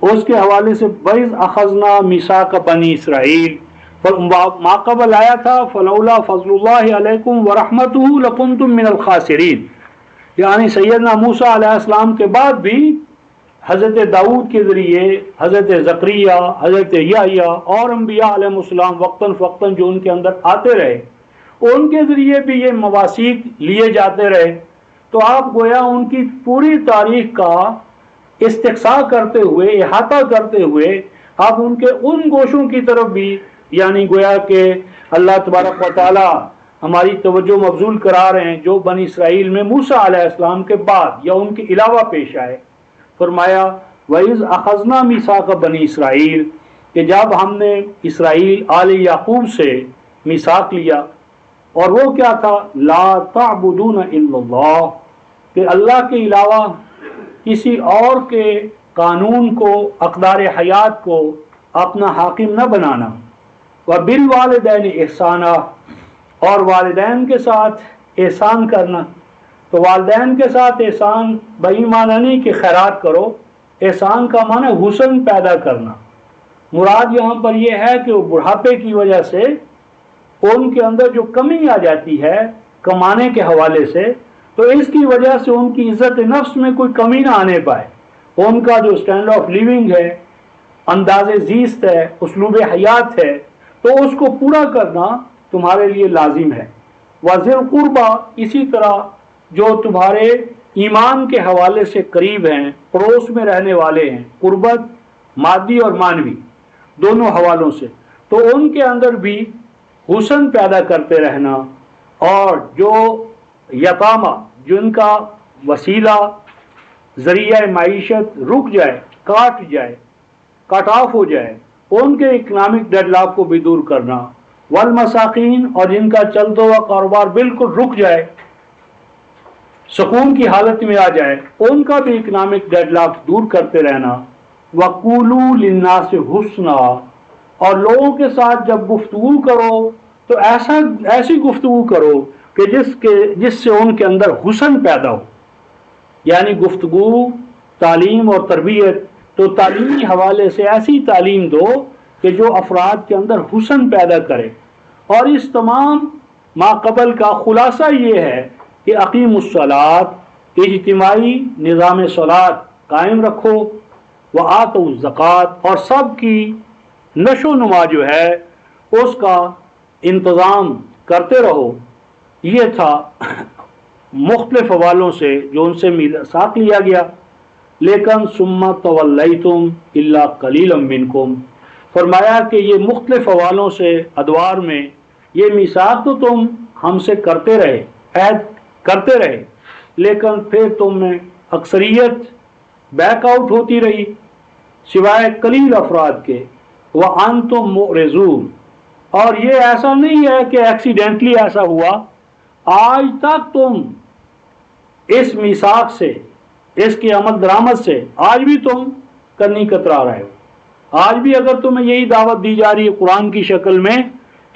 اس کے حوالے سے وَإِذْ أَخَذْنَا مِيثَاقَ بَنِي إِسْرَائِيلَ ما قبل آیا تھا فَلَوْلَا فَضْلُ اللَّهِ عَلَيْكُمْ وَرَحْمَتُهُ لَكُنْتُمْ مِنَ الْخَاسِرِينَ، یعنی سیدنا موسیٰ علیہ السلام کے بعد بھی حضرت داؤد کے ذریعے حضرت زکریا، حضرت یحییٰ اور انبیاء علیہ السلام وقتاً فوقتاً جو ان کے اندر آتے رہے، ان کے ذریعے بھی یہ مواثیق لیے جاتے رہے، تو آپ گویا ان کی پوری تاریخ کا استقصاء کرتے ہوئے، احاطہ کرتے ہوئے آپ ان کے ان گوشوں کی طرف بھی یعنی گویا کہ اللہ تبارک و تعالی ہماری توجہ مبذول کرا رہے ہیں جو بنی اسرائیل میں موسیٰ علیہ السلام کے بعد یا ان کے علاوہ پیش آئے۔ فرمایا وَإِذْ أَخَذْنَا مِيثَاقَ بَنِي إِسْرَائِيلَ، کہ جب ہم نے اسرائیل آل یعقوب سے میثاق لیا، اور وہ کیا تھا؟ لا تعبدون الا اللہ، کہ اللہ کے علاوہ کسی اور کے قانون کو، اقدار حیات کو اپنا حاکم نہ بنانا، وبالوالدین احسانا، اور والدین کے ساتھ احسان کرنا۔ تو والدین کے ساتھ احسان بئی معنی نہیں کہ خیرات کرو، احسان کا معنی حسن پیدا کرنا۔ مراد یہاں پر یہ ہے کہ وہ بڑھاپے کی وجہ سے ان کے اندر جو کمی آ جاتی ہے کمانے کے حوالے سے، تو اس کی وجہ سے ان کی عزت نفس میں کوئی کمی نہ آنے پائے، ان کا جو سٹینڈ آف لیونگ ہے، انداز زیست ہے، اسلوب حیات ہے، تو اس کو پورا کرنا تمہارے لیے لازم ہے۔ وذی القربیٰ، اسی طرح جو تمہارے ایمان کے حوالے سے قریب ہیں، پڑوس میں رہنے والے ہیں، قربت مادی اور معنوی دونوں حوالوں سے، تو ان کے اندر بھی حسن پیدا کرتے رہنا، اور جو یتامہ جن کا وسیلہ ذریعہ معیشت رک جائے، کٹ آف ہو جائے، ان کے اکنامک ڈیڈ لاک کو بھی دور کرنا، والمساکین، اور جن کا چلتا ہوا کاروبار بالکل رک جائے، سکون کی حالت میں آ جائے، ان کا بھی اکنامک ڈیڈ لاک دور کرتے رہنا۔ وَقُولُوا لِلنَّاسِ حُسْنًا، اور لوگوں کے ساتھ جب گفتگو کرو تو ایسی گفتگو کرو کہ جس سے ان کے اندر حسن پیدا ہو، یعنی گفتگو، تعلیم اور تربیت، تو تعلیمی حوالے سے ایسی تعلیم دو کہ جو افراد کے اندر حسن پیدا کرے۔ اور اس تمام ما قبل کا خلاصہ یہ ہے کہ اقیم الصلاۃ، اجتماعی نظام صلاۃ قائم رکھو، وآتوا الزکوٰۃ، اور سب کی نشو و نما جو ہے اس کا انتظام کرتے رہو۔ یہ تھا مختلف حوالوں سے جو ان سے میثاق لیا گیا۔ لیکن ثم تولیتم الا قلیلا منکم، فرمایا کہ یہ مختلف حوالوں سے ادوار میں یہ میثاق تو تم ہم سے کرتے رہے، عہد کرتے رہے، لیکن پھر تم میں اکثریت بیک آؤٹ ہوتی رہی سوائے قلیل افراد کے۔ وَأَنْتُمْ مُعْرِضُونَ، اور یہ ایسا نہیں ہے کہ ایکسیڈنٹلی ایسا ہوا، آج تک تم اس میثاق سے، اس کی عمل درآمد سے آج بھی تم کرنی کترا رہے ہو۔ آج بھی اگر تمہیں یہی دعوت دی جا رہی ہے قرآن کی شکل میں،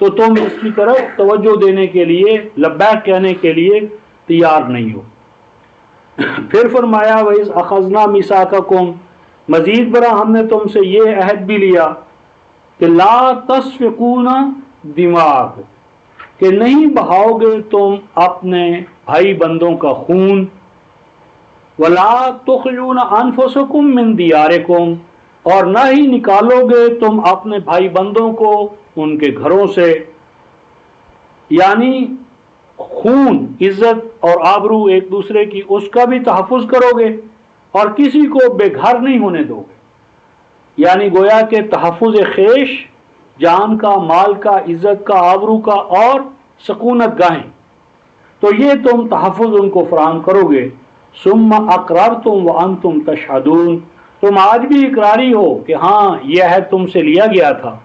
تو تم اس کی طرف توجہ دینے کے لیے، لبیک کہنے کے لیے تیار نہیں ہو۔ پھر فرمایا وَإِذْ أَخَذْنَا مِيثَاقَكُمْ، مزید برآں ہم نے تم سے یہ عہد بھی لیا کہ لا تسفکون دماءکم، کہ نہیں بہاؤ گے تم اپنے بھائی بندوں کا خون، ولا تخرجون انفسکم من دیارکم، اور نہ ہی نکالو گے تم اپنے بھائی بندوں کو ان کے گھروں سے، یعنی خون، عزت اور آبرو ایک دوسرے کی، اس کا بھی تحفظ کرو گے اور کسی کو بے گھر نہیں ہونے دو گے، یعنی گویا کہ تحفظ خیش، جان کا، مال کا، عزت کا، آبرو کا اور سکونت گاہیں، تو یہ تم تحفظ ان کو فراہم کرو گے۔ ثم اقررتم وانتم تشہدون، تم آج بھی اقراری ہو کہ ہاں یہ عہد تم سے لیا گیا تھا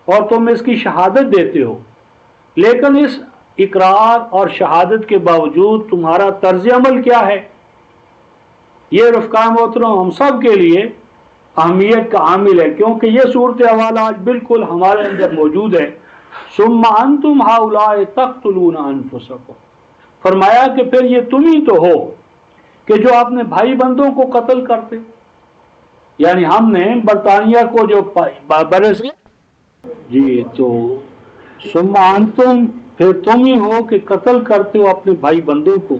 اور تم اس کی شہادت دیتے ہو، لیکن اس اقرار اور شہادت کے باوجود تمہارا طرز عمل کیا ہے؟ یہ رفقائے محترم ہم سب کے لیے اہمیت کا عامل ہے، کیونکہ یہ صورتحال آج بالکل ہمارے اندر موجود ہے۔ ثم انتم ہؤلاء تقتلون انفسکم، فرمایا کہ پھر یہ تم ہی تو ہو کہ جو اپنے بھائی بندوں کو قتل کرتے، یعنی ہم نے برطانیہ کو جو برس جی، تو ثم انتم، پھر تم ہی ہو کہ قتل کرتے ہو اپنے بھائی بندوں کو،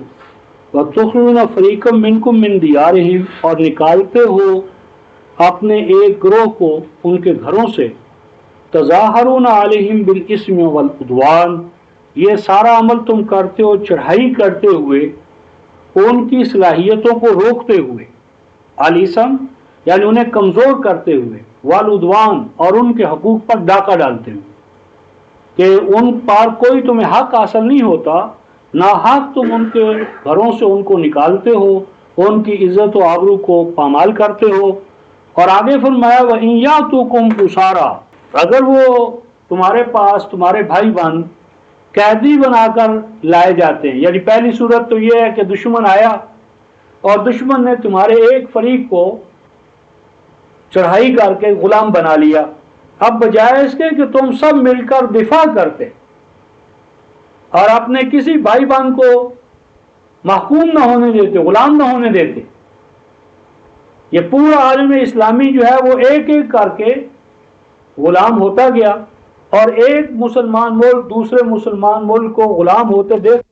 وَتُخْرِجُونَ فَرِيقًا مِّنكُم مِّن دِيَارِهِمْ، اور نکالتے ہو اپنے ایک گروہ کو ان کے گھروں سے، تظاہرون علیہم بالاسم والعدوان، یہ سارا عمل تم کرتے ہو چڑھائی کرتے ہوئے، ان کی صلاحیتوں کو روکتے ہوئے، الاسم یعنی انہیں کمزور کرتے ہوئے، والعدوان اور ان کے حقوق پر ڈاکہ ڈالتے ہوئے، کہ ان پر کوئی تمہیں حق حاصل نہیں ہوتا، نہ حق تم ان کے گھروں سے ان کو نکالتے ہو، ان کی عزت و آبرو کو پامال کرتے ہو۔ اور آگے فرمایا وَإِن يَأْتُوكُمْ أُسَارَىٰ، اگر وہ تمہارے پاس، تمہارے بھائی بند قیدی بنا کر لائے جاتے ہیں، یعنی پہلی صورت تو یہ ہے کہ دشمن آیا اور دشمن نے تمہارے ایک فریق کو چڑھائی کر کے غلام بنا لیا، اب بجائے اس کے کہ تم سب مل کر دفاع کرتے اور اپنے کسی بھائی بہن کو محکوم نہ ہونے دیتے، غلام نہ ہونے دیتے، یہ پورا عالم اسلامی جو ہے وہ ایک ایک کر کے غلام ہوتا گیا، اور ایک مسلمان ملک دوسرے مسلمان ملک کو غلام ہوتے دیکھ